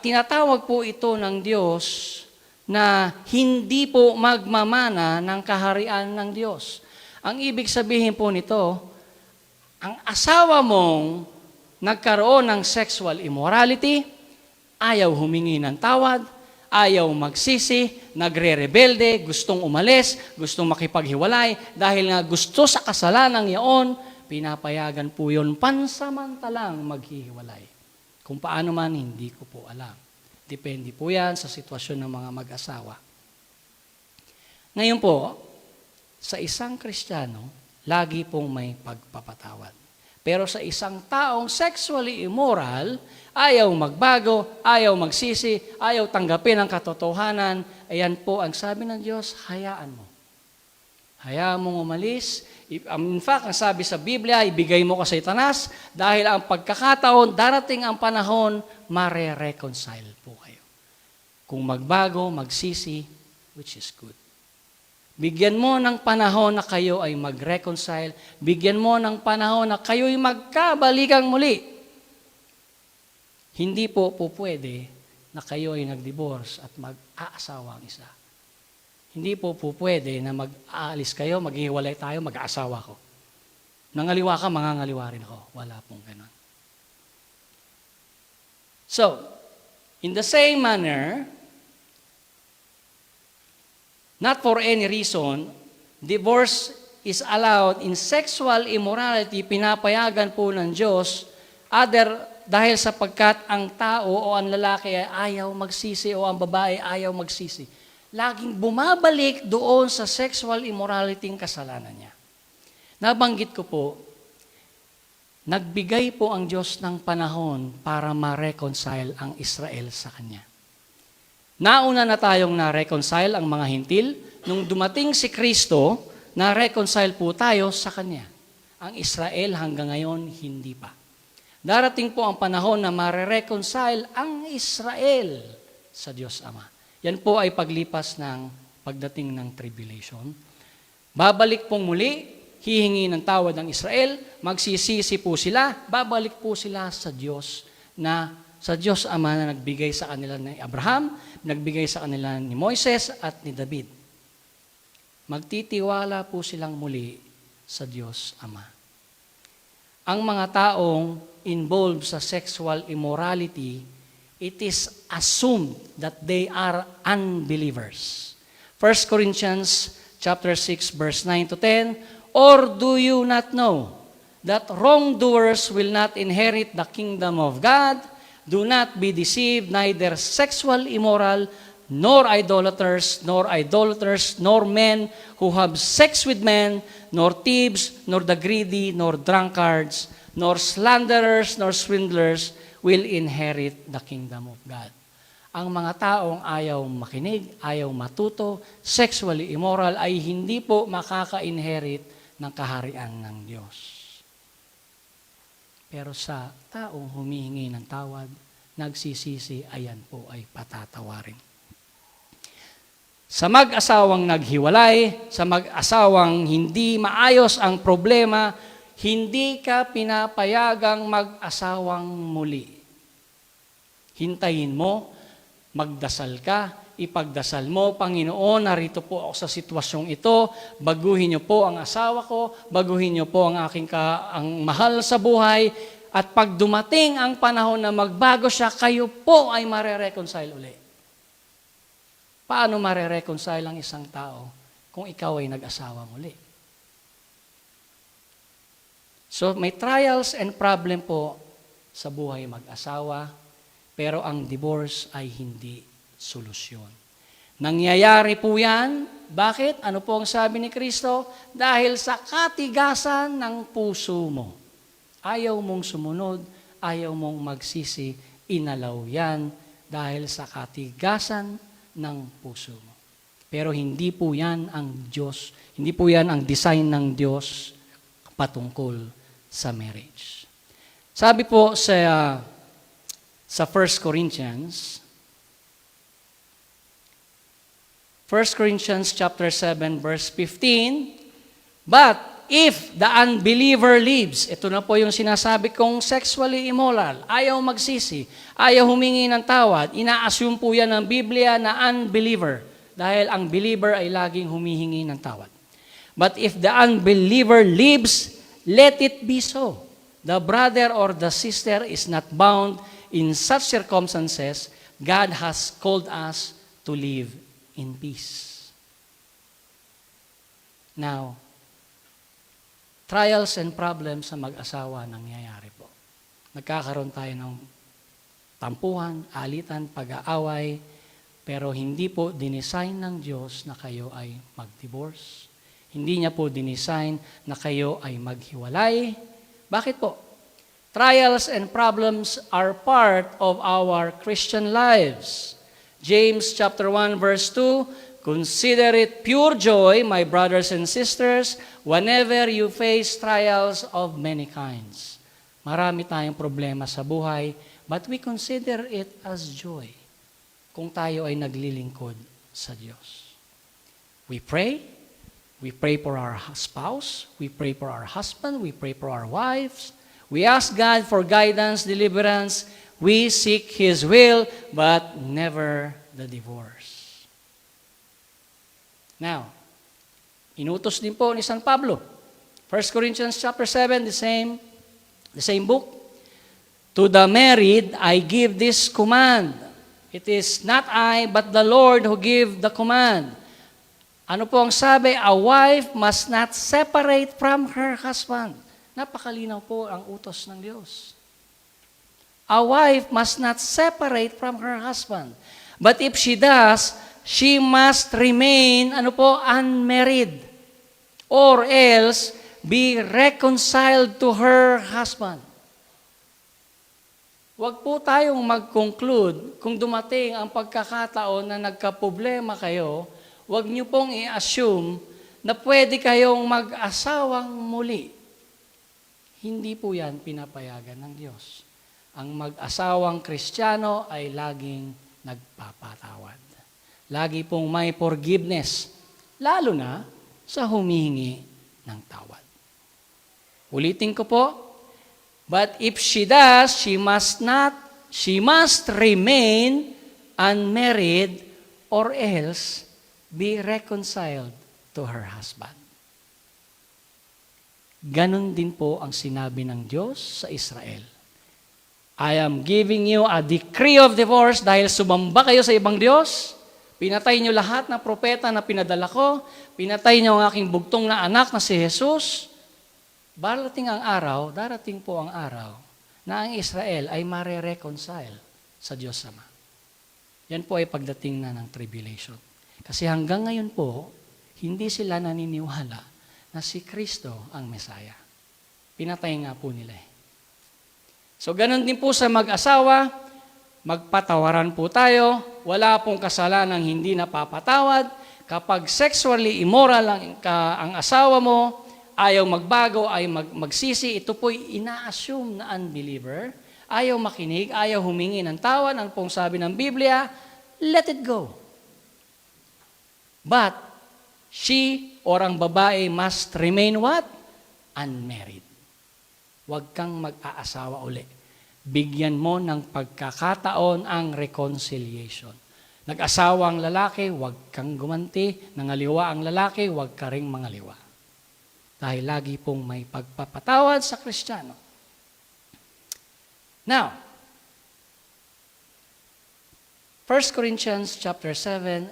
tinatawag po ito ng Diyos na hindi po magmamana ng kaharian ng Diyos. Ang ibig sabihin po nito, ang asawa mong nagkaroon ng sexual immorality, ayaw humingi ng tawad, ayaw magsisi, nagre-rebelde, gustong umalis, gustong makipaghiwalay, dahil nga gusto sa kasalanan iyon, pinapayagan po yun pansamantalang maghihiwalay. Kung paano man, hindi ko po alam. Depende po yan sa sitwasyon ng mga mag-asawa. Ngayon po, sa isang Kristiyano, lagi pong may pagpapatawad. Pero sa isang taong sexually immoral, ayaw magbago, ayaw magsisi, ayaw tanggapin ang katotohanan, ayan po ang sabi ng Diyos, hayaan mo. Hayaan mong umalis. In fact, ang sabi sa Biblia, ibigay mo ka sa Satanas dahil ang pagkakataon, darating ang panahon, mare-reconcile po kayo. Kung magbago, magsisi, which is good. Bigyan mo ng panahon na kayo ay mag-reconcile. Bigyan mo ng panahon na kayo ay magkabalikan muli. Hindi po pwede na kayo ay nag-divorce at mag-aasawa ang isa. Hindi po pwede na mag-aalis kayo, maghihiwalay tayo, mag-aasawa ko. Nangaliwa ka, mangangaliwa rin ako. Wala pong ganun. So, in the same manner, not for any reason, divorce is allowed in sexual immorality, pinapayagan po ng Diyos, dahil sapagkat ang tao o ang lalaki ay ayaw magsisi o ang babae ayaw magsisi. Laging bumabalik doon sa sexual immorality ang kasalanan niya. Nabanggit ko po, nagbigay po ang Diyos ng panahon para ma-reconcile ang Israel sa Kanya. Nauna na tayong na-reconcile ang mga hintil. Nung dumating si Kristo, na-reconcile po tayo sa Kanya. Ang Israel hanggang ngayon, hindi pa. Darating po ang panahon na ma-reconcile ang Israel sa Diyos Ama. Yan po ay paglipas ng pagdating ng tribulation. Babalik pong muli, hihingi ng tawad ang Israel, magsisisi po sila, babalik po sila sa Diyos Ama na nagbigay sa kanila ni Abraham, nagbigay sa kanila ni Moises at ni David. Magtitiwala po silang muli sa Diyos Ama. Ang mga taong involved sa sexual immorality, it is assumed that they are unbelievers. 1 Corinthians chapter 6 verse 9 to 10, or do you not know that wrongdoers will not inherit the kingdom of God? Do not be deceived, neither sexual immoral, nor idolaters, nor men who have sex with men, nor thieves, nor the greedy, nor drunkards, nor slanderers, nor swindlers will inherit the kingdom of God. Ang mga taong ayaw makinig, ayaw matuto, sexually immoral, ay hindi po makaka-inherit ng kaharian ng Diyos. Pero sa taong humihingi ng tawad, nagsisisi, ayan po ay patatawarin. Sa mag-asawang naghiwalay, sa mag-asawang hindi maayos ang problema, hindi ka pinapayagang mag-asawang muli. Hintayin mo, magdasal ka, ipagdasal mo, Panginoon, narito po ako sa sitwasyong ito, baguhin niyo po ang asawa ko, baguhin niyo po ang ang mahal sa buhay, at pag dumating ang panahon na magbago siya, kayo po ay mare-reconcile uli. Paano mare-reconcile ang isang tao kung ikaw ay nag-asawa muli? So may trials and problem po sa buhay mag-asawa, pero ang divorce ay hindi solusyon. Nangyayari po yan. Bakit? Ano po ang sabi ni Kristo? Dahil sa katigasan ng puso mo. Ayaw mong sumunod, ayaw mong magsisi, inalaw yan dahil sa katigasan ng puso mo. Pero hindi po yan ang Diyos, hindi po yan ang design ng Diyos patungkol sa marriage. Sabi po sa 1 Corinthians chapter 7 verse 15, but if the unbeliever lives, ito na po yung sinasabi kong sexually immoral, ayaw magsisi, ayaw humingi ng tawad, ina-assume po yan ng Biblia na unbeliever, dahil ang believer ay laging humihingi ng tawad. But if the unbeliever lives, let it be so. The brother or the sister is not bound in such circumstances. God has called us to live in peace. Now, trials and problems sa mag-asawa nangyayari po. Nagkakaroon tayo ng tampuhan, alitan, pag-aaway, pero hindi po dinesign ng Diyos na kayo ay mag-divorce. Hindi niya po dinesign na kayo ay maghiwalay. Bakit po? Trials and problems are part of our Christian lives. James chapter 1 verse 2, consider it pure joy, my brothers and sisters, whenever you face trials of many kinds. Marami tayong problema sa buhay, but we consider it as joy kung tayo ay naglilingkod sa Diyos. We pray for our spouse, we pray for our husband, we pray for our wives, we ask God for guidance, deliverance, we seek His will, but never the divorce. Now, inutos din po ni San Pablo. 1 Corinthians chapter 7, the same book. To the married, I give this command. It is not I, but the Lord who give the command. Ano po ang sabi? A wife must not separate from her husband. Napakalinaw po ang utos ng Diyos. A wife must not separate from her husband. But if she does, she must remain, unmarried. Or else, be reconciled to her husband. Huwag po tayong mag-conclude kung dumating ang pagkakataon na nagkaproblema kayo, huwag niyo pong i-assume na pwede kayong mag-asawang muli. Hindi po yan pinapayagan ng Diyos. Ang mag-asawang Kristiyano ay laging nagpapatawad. Lagi pong may forgiveness, lalo na sa humihingi ng tawad. Ulitin ko po, but if she does, she must remain unmarried or else be reconciled to her husband. Ganon din po ang sinabi ng Diyos sa Israel. I am giving you a decree of divorce dahil sumamba kayo sa ibang Diyos. Pinatay niyo lahat ng propeta na pinadala ko. Pinatay niyo ang aking bugtong na anak na si Jesus. Darating po ang araw na ang Israel ay mare-reconcile sa Diyos Ama. Yan po ay pagdating na ng tribulation. Kasi hanggang ngayon po, hindi sila naniniwala na si Kristo ang Mesaya. Pinatay nga po nila eh. So, ganun din po sa mag-asawa, magpatawaran po tayo, wala pong kasalanang hindi napapatawad. Kapag sexually immoral ang asawa mo, ayaw magbago, ayaw magsisi, ito po'y ina-assume na unbeliever, ayaw makinig, ayaw humingi ng tawad, ang pong sabi ng Biblia, let it go. But, she or ang babae must remain what? Unmarried. Huwag kang mag-aasawa uli. Bigyan mo ng pagkakataon ang reconciliation. Nag-asawa ang lalaki, huwag kang gumanti. Nangaliwa ang lalaki, huwag ka ring mangaliwa. Dahil lagi pong may pagpapatawad sa Kristiyano. Now, 1 Corinthians chapter 7,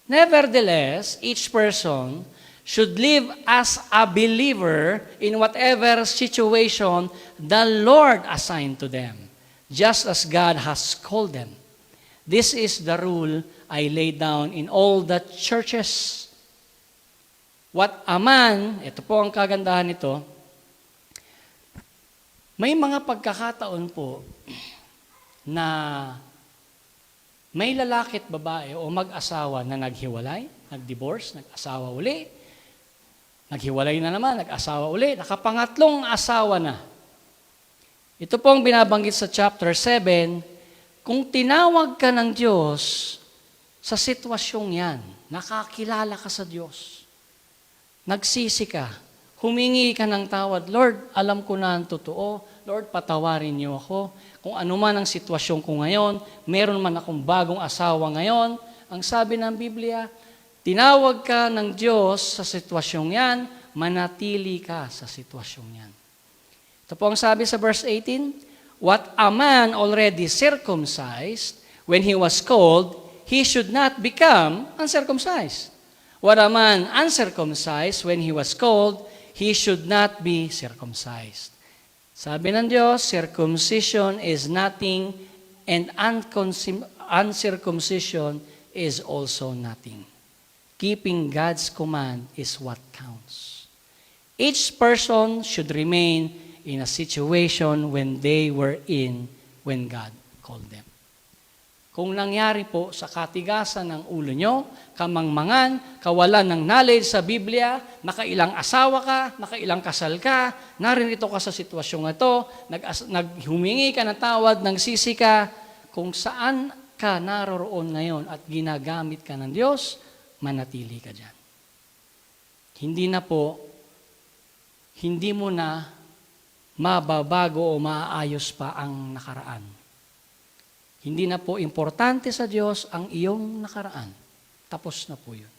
nevertheless, each person should live as a believer in whatever situation the Lord assigned to them, just as God has called them. This is the rule I lay down in all the churches. What a man, ito po ang kagandahan nito, may mga pagkakataon po na may lalaki at babae o mag-asawa na naghiwalay, nag-divorce, nag-asawa uli, naghiwalay na naman, nag-asawa uli, nakapangatlong asawa na. Ito po ang binabanggit sa chapter 7, kung tinawag ka ng Diyos sa sitwasyong yan, nakakilala ka sa Diyos, nagsisi ka, humingi ka ng tawad, Lord, alam ko na ang totoo, Lord, patawarin niyo ako. Kung ano man ang sitwasyon ko ngayon, meron man akong bagong asawa ngayon, ang sabi ng Biblia, tinawag ka ng Diyos sa sitwasyong yan, manatili ka sa sitwasyong yan. Ito po ang sabi sa verse 18, what a man already circumcised, when he was called, he should not become uncircumcised. What a man uncircumcised, when he was called, he should not be circumcised. Sabi ng Diyos, circumcision is nothing, and uncircumcision is also nothing. Keeping God's command is what counts. Each person should remain in a situation when they were in when God called them. Kung nangyari po sa katigasan ng ulo nyo, kamangmangan, kawalan ng knowledge sa Biblia, nakailang asawa ka, nakailang kasal ka, narinito ka sa sitwasyong ito, naghumingi ka ng tawad, nagsisi ka, kung saan ka naroroon ngayon at ginagamit ka ng Diyos, manatili ka dyan. Hindi mo na mababago o maaayos pa ang nakaraan. Hindi na po importante sa Diyos ang iyong nakaraan. Tapos na po yun.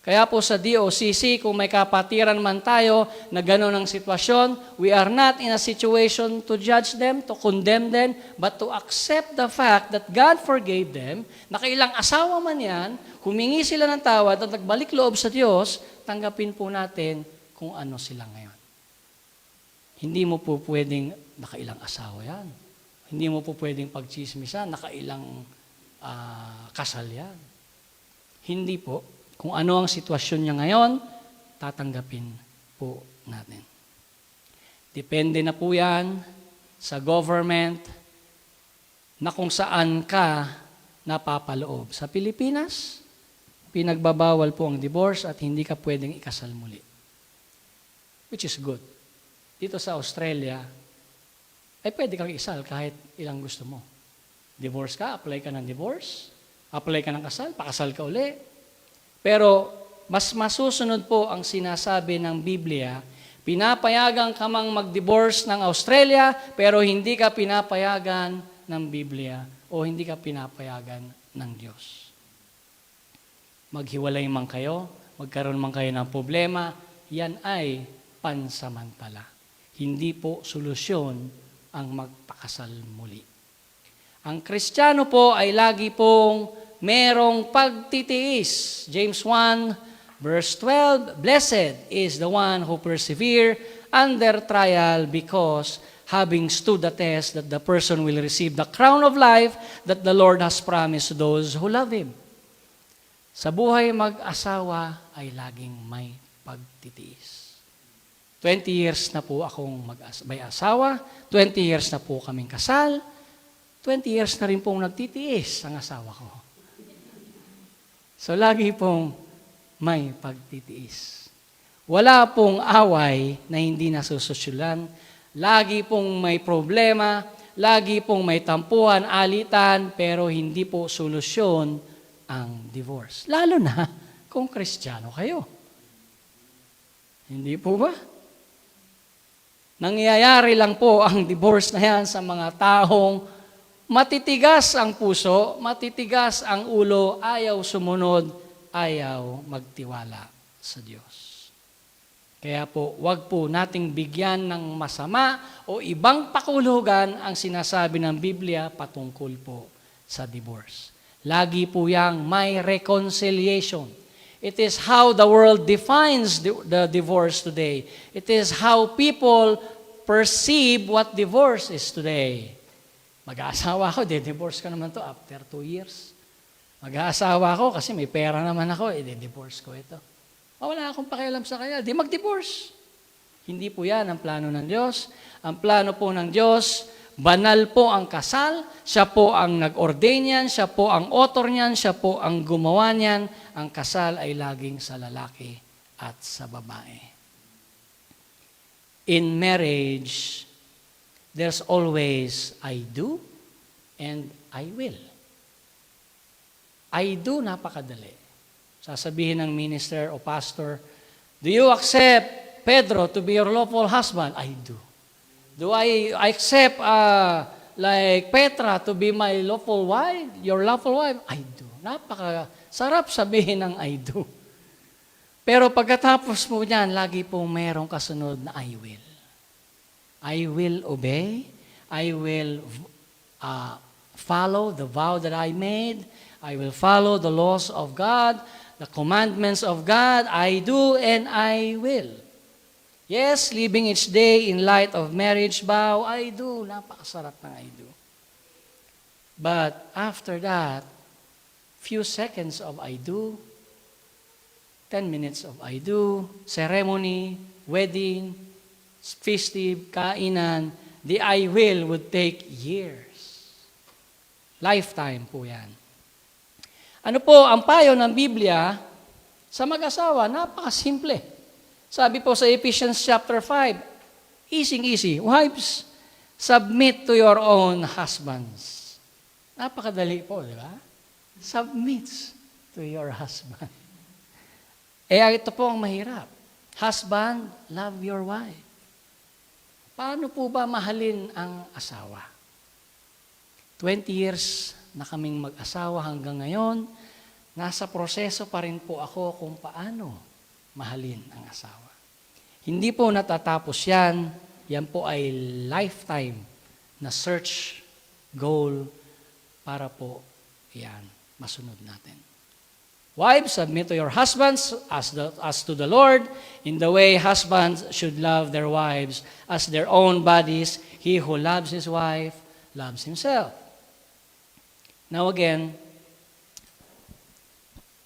Kaya po sa DOCC, kung may kapatiran man tayo na gano'n ang sitwasyon, we are not in a situation to judge them, to condemn them, but to accept the fact that God forgave them, nakailang asawa man yan, humingi sila ng tawad at nagbalik loob sa Diyos, tanggapin po natin kung ano sila ngayon. Hindi mo po pwedeng nakailang asawa yan. Hindi mo po pwedeng pagchismisan, nakailang kasal yan. Hindi po. Kung ano ang sitwasyon niya ngayon, tatanggapin po natin. Depende na po yan sa government na kung saan ka napapaloob. Sa Pilipinas, pinagbabawal po ang divorce at hindi ka pwedeng ikasal muli. Which is good. Dito sa Australia, ay pwede kang ikasal kahit ilang gusto mo. Divorce ka, apply ka ng divorce, apply ka ng kasal, pakasal ka uli. Pero mas masusunod po ang sinasabi ng Biblia, pinapayagan ka mang mag-divorce ng Australia, pero hindi ka pinapayagan ng Biblia o hindi ka pinapayagan ng Diyos. Maghiwalay man kayo, magkaroon man kayo ng problema, yan ay pansamantala. Hindi po solusyon ang magpakasal muli. Ang Kristiyano po ay lagi pong merong pagtitiis. James 1, verse 12, Blessed is the one who persevere under trial because having stood the test that the person will receive the crown of life that the Lord has promised to those who love Him. Sa buhay mag-asawa ay laging may pagtitiis. 20 years na po akong may asawa, 20 years na po kaming kasal, 20 years na rin pong nagtitiis ang asawa ko. So, lagi pong may pagtitiis. Wala pong away na hindi nasusosyulan. Lagi pong may problema, lagi pong may tampuhan, alitan, pero hindi po solusyon ang divorce. Lalo na kung Kristiyano kayo. Hindi po ba? Nangyayari lang po ang divorce na yan sa mga taong matitigas ang puso, matitigas ang ulo, ayaw sumunod, ayaw magtiwala sa Diyos. Kaya po, wag po nating bigyan ng masama o ibang pakulugan ang sinasabi ng Biblia patungkol po sa divorce. Lagi po yang may reconciliation. It is how the world defines the divorce today. It is how people perceive what divorce is today. Mag-aasawa ako, de-divorce ko naman to after 2 years. Mag-aasawa ako kasi may pera naman ako, de-divorce ko ito. Wala akong pakialam sa kanya, di mag-divorce. Hindi po yan ang plano ng Diyos. Ang plano po ng Diyos, banal po ang kasal, siya po ang nag-ordain yan, siya po ang author niyan, siya po ang gumawa niyan. Ang kasal ay laging sa lalaki at sa babae. In marriage, there's always I do and I will. I do, napakadali. Sasabihin ng minister o pastor, do you accept Pedro to be your lawful husband? I do. Do I accept like Petra to be my lawful wife, your lawful wife? I do. Napakasarap sabihin ng I do. Pero pagkatapos mo niyan, lagi pong merong kasunod na I will. I will obey. I will follow the vow that I made. I will follow the laws of God, the commandments of God. I do and I will. Yes, living each day in light of marriage vow, I do. Napakasarap ng I do. But after that, few seconds of I do, 10 minutes of I do, ceremony, wedding, festive, kainan, the I will would take years. Lifetime po yan. Ano po ang payo ng Biblia sa mag-asawa? Napakasimple. Sabi po sa Ephesians chapter 5, easy. Wives, submit to your own husbands. Napakadali po, di ba? Submit to your husband. Ito po ang mahirap. Husband, love your wife. Paano po ba mahalin ang asawa? 20 years na kaming mag-asawa hanggang ngayon, nasa proseso pa rin po ako kung paano mahalin ang asawa. Hindi po natatapos yan. Yan po ay lifetime na search goal para po yan masunod natin. Wives, submit to your husbands as to the Lord, in the way husbands should love their wives as their own bodies. He who loves his wife loves himself. Now again,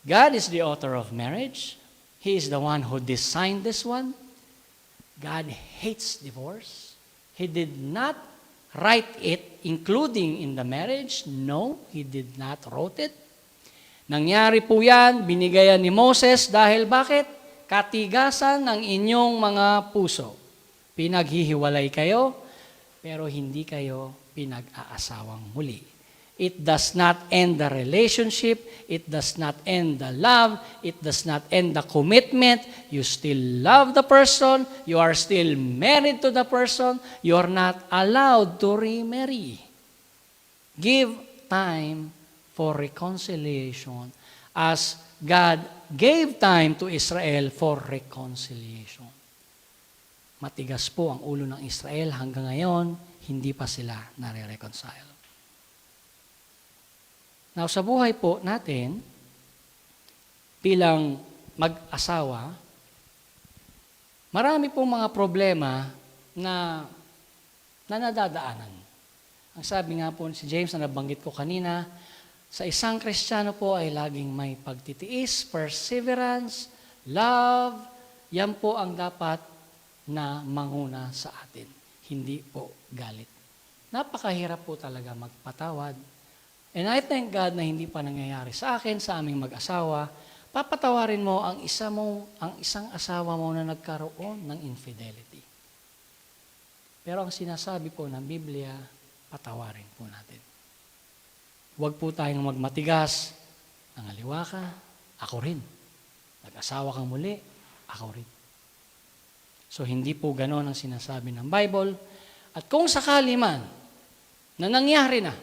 God is the author of marriage. He is the one who designed this one. God hates divorce. He did not write it, including in the marriage. No, He did not wrote it. Nangyari po yan, binigayan ni Moses dahil bakit? Katigasan ng inyong mga puso. Pinaghihiwalay kayo, pero hindi kayo pinag-aasawang muli. It does not end the relationship. It does not end the love. It does not end the commitment. You still love the person. You are still married to the person. You are not allowed to remarry. Give time for reconciliation as God gave time to Israel for reconciliation. Matigas po ang ulo ng Israel hanggang ngayon, hindi pa sila nare-reconcile. Now, sa buhay po natin, bilang mag-asawa, marami pong mga problema na nadadaanan. Ang sabi nga po si James na nabanggit ko kanina, sa isang Kristiyano po ay laging may pagtitiis, perseverance, love, yan po ang dapat na manguna sa atin. Hindi po galit. Napakahirap po talaga magpatawad. And I thank God na hindi pa nangyayari sa akin, sa aming mag-asawa. Papatawarin mo ang isang asawa mo na nagkaroon ng infidelity. Pero ang sinasabi po ng Biblia, patawarin po natin. Huwag po tayong magmatigas. Nangaliwa ka, ako rin. Nag-asawa kang muli, ako rin. So hindi po gano'n ang sinasabi ng Bible. At kung sakali man na nangyari na,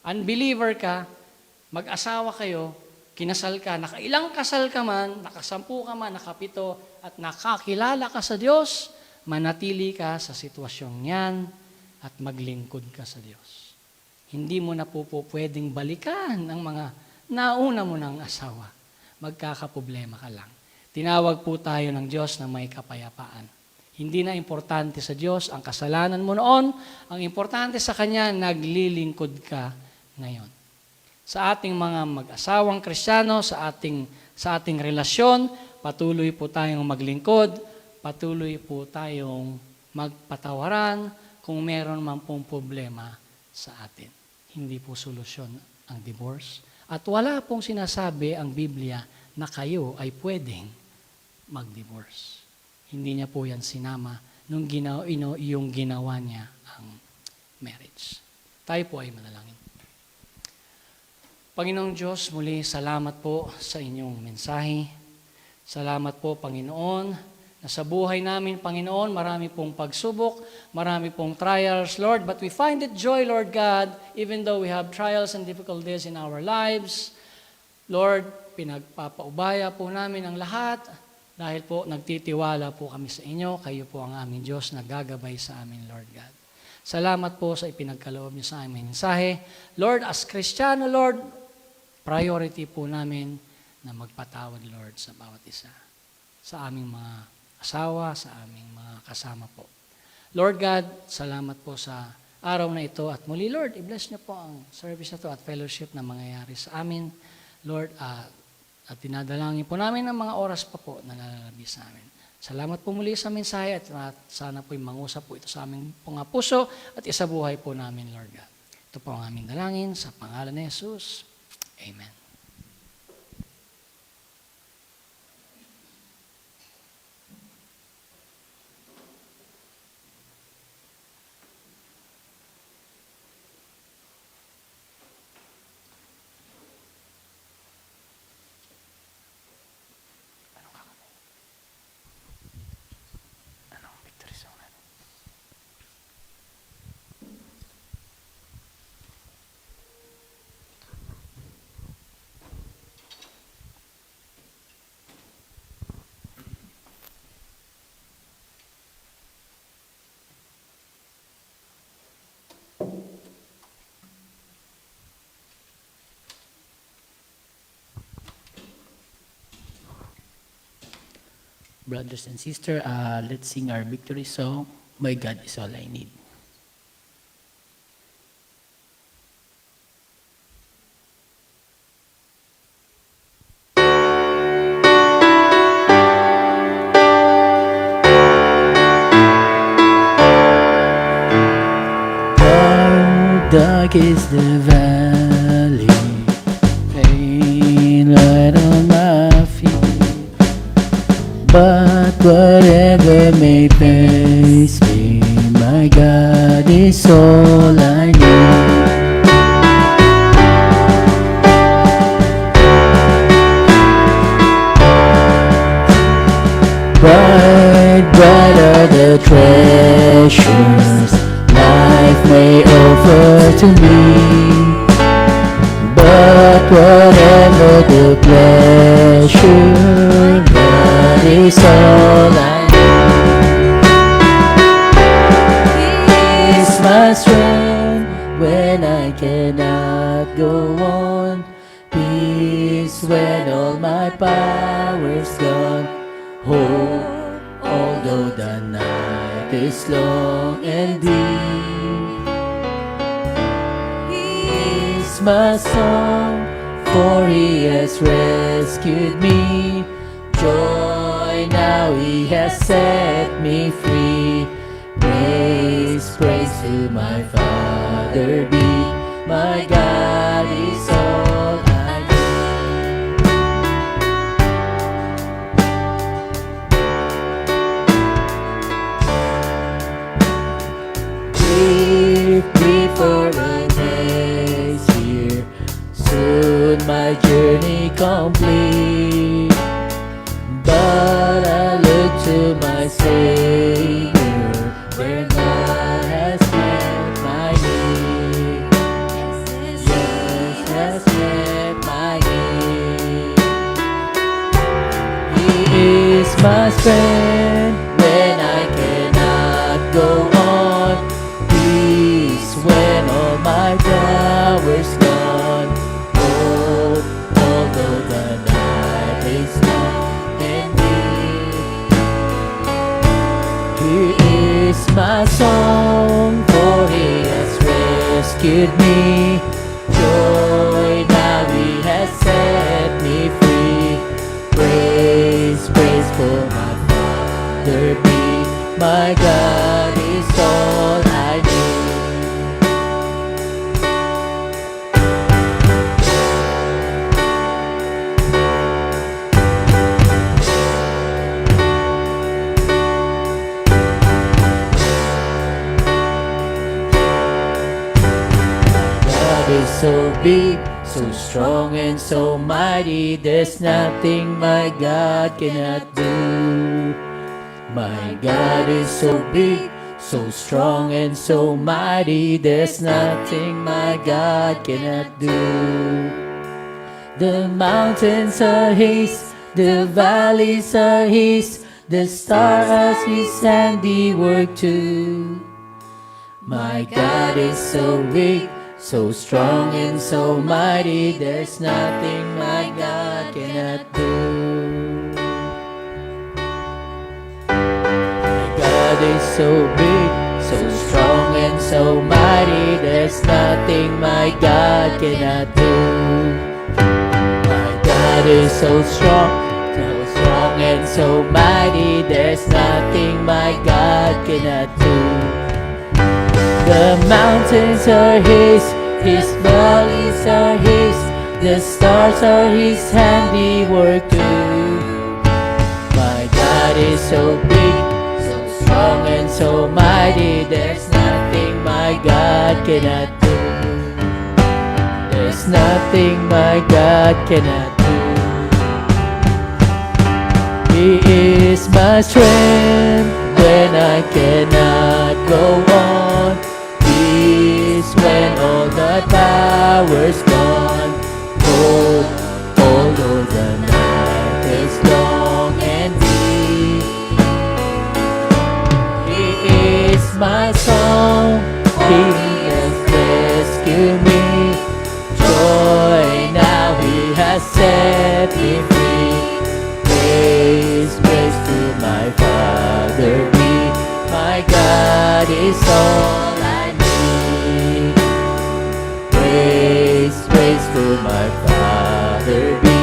unbeliever ka, mag-asawa kayo, kinasal ka, nakailang kasal ka man, nakasampu ka man, nakapito, at nakakilala ka sa Diyos, manatili ka sa sitwasyong yan at maglingkod ka sa Diyos. Hindi mo na po pwedeng balikan ang mga nauna mo ng asawa. Magkakaproblema ka lang. Tinawag po tayo ng Diyos na may kapayapaan. Hindi na importante sa Diyos ang kasalanan mo noon, ang importante sa Kanya, naglilingkod ka ngayon. Sa ating mga mag-asawang Kristiyano, sa ating relasyon, patuloy po tayong maglingkod, patuloy po tayong magpatawaran kung meron man pong problema sa atin. Hindi po solusyon ang divorce. At wala pong sinasabi ang Biblia na kayo ay pwedeng mag-divorce. Hindi niya po yan sinama nung yung ginawa niya ang marriage. Tayo po ay manalangin. Panginoong Diyos, muli salamat po sa inyong mensahe. Salamat po, Panginoon, na sa buhay namin, Panginoon, marami pong pagsubok, marami pong trials, Lord, but we find it joy, Lord God, even though we have trials and difficulties in our lives. Lord, pinagpapaubaya po namin ang lahat dahil po nagtitiwala po kami sa inyo. Kayo po ang aming Diyos na gagabay sa amin, Lord God. Salamat po sa ipinagkaloob niyo sa aming mensahe. Lord, as Kristiyano, Lord, priority po namin na magpatawad, Lord, sa bawat isa. Sa aming mga asawa, sa aming mga kasama po. Lord God, salamat po sa araw na ito. At muli, Lord, i-bless niyo po ang service na ito at fellowship na mangyayari sa amin. Lord, at dinadalangin po namin ang mga oras pa po na lalabis sa amin. Salamat po muli sa mensahe at sana po'y mangusap po ito sa aming mga puso at isabuhay po namin, Lord God. Ito po ang aming dalangin sa pangalan ni Jesus. Amen. Brothers and sisters, let's sing our victory song, My God is All I Need. How dark is the valley, pain right on my feet. But whatever may face me, my God is all I need. Bright are the treasures life may offer to me. But whatever the pleasure, God is all I need. He is my strength when I cannot go on. Peace when all my power's gone. Hope, although the night is long and deep. He is my song, for He has rescued me. Joy, now He has set me free. Praise, praise to my Father be. My God is all I need. Before the days here, soon my journey complete. But I look to my Savior, where God has met my need. Yes, has met my need. He is my strength when I cannot go on. Peace when all my power's gone. Hope, although the night is long and deep. He is my song, for He has rescued me. Joy, now He has set me free. Praise, praise for my Father be. My God is all I need. God is so big, so strong and so mighty. There's nothing my God cannot do. My God is so big, so strong and so mighty. There's nothing my God cannot do. The mountains are His, the valleys are His, the stars are His handiwork too. My God is so big, so strong and so mighty. There's nothing my God cannot do. God is so big, so strong and so mighty. There's nothing my God cannot do. My God is so strong and so mighty. There's nothing my God cannot do. The mountains are His valleys are His, the stars are His handiwork too. My God is so big, strong and so mighty. There's nothing my God cannot do. There's nothing my God cannot do. He is my strength when I cannot go on. Peace when all the power's gone. Hope, although the night is long and deep. My song, He has rescued me. Joy, now He has set me free. Praise, praise to my is all I need. Praise, praise to my Father be.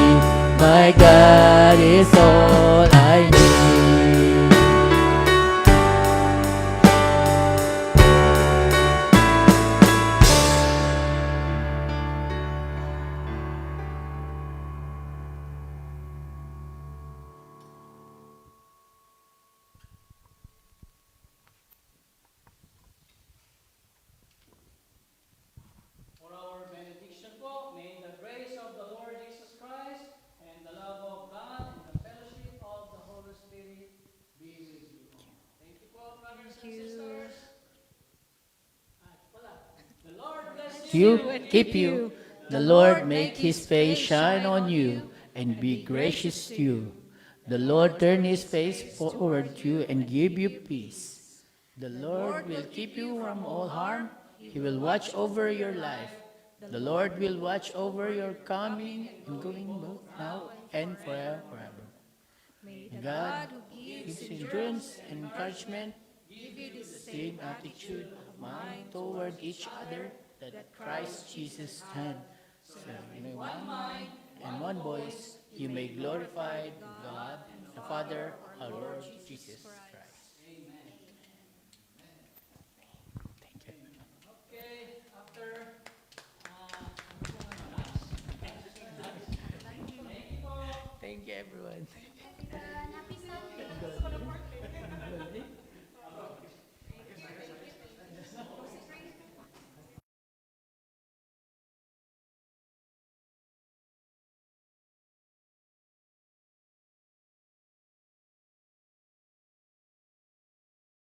My God is all I need. For our benediction po, may the grace of the Lord Jesus Christ and the love of God and the fellowship of the Holy Spirit be with you all. Thank you po, brothers and sisters. Wala. The Lord bless you. You, keep you. The Lord make his face shine on you and be gracious to you. The Lord turn his face forward to you and give you peace. The Lord will keep you from all harm. He will watch over your life. The Lord will watch over your coming and going both now and forever. May the God God who gives gives endurance and encouragement, give you the same attitude of mind toward each other that Christ Jesus had. So in one mind and one voice, you may glorify God, the Father, our Lord Jesus Christ. Thank you. Okay, after Thank you, everyone. Happy Sunday.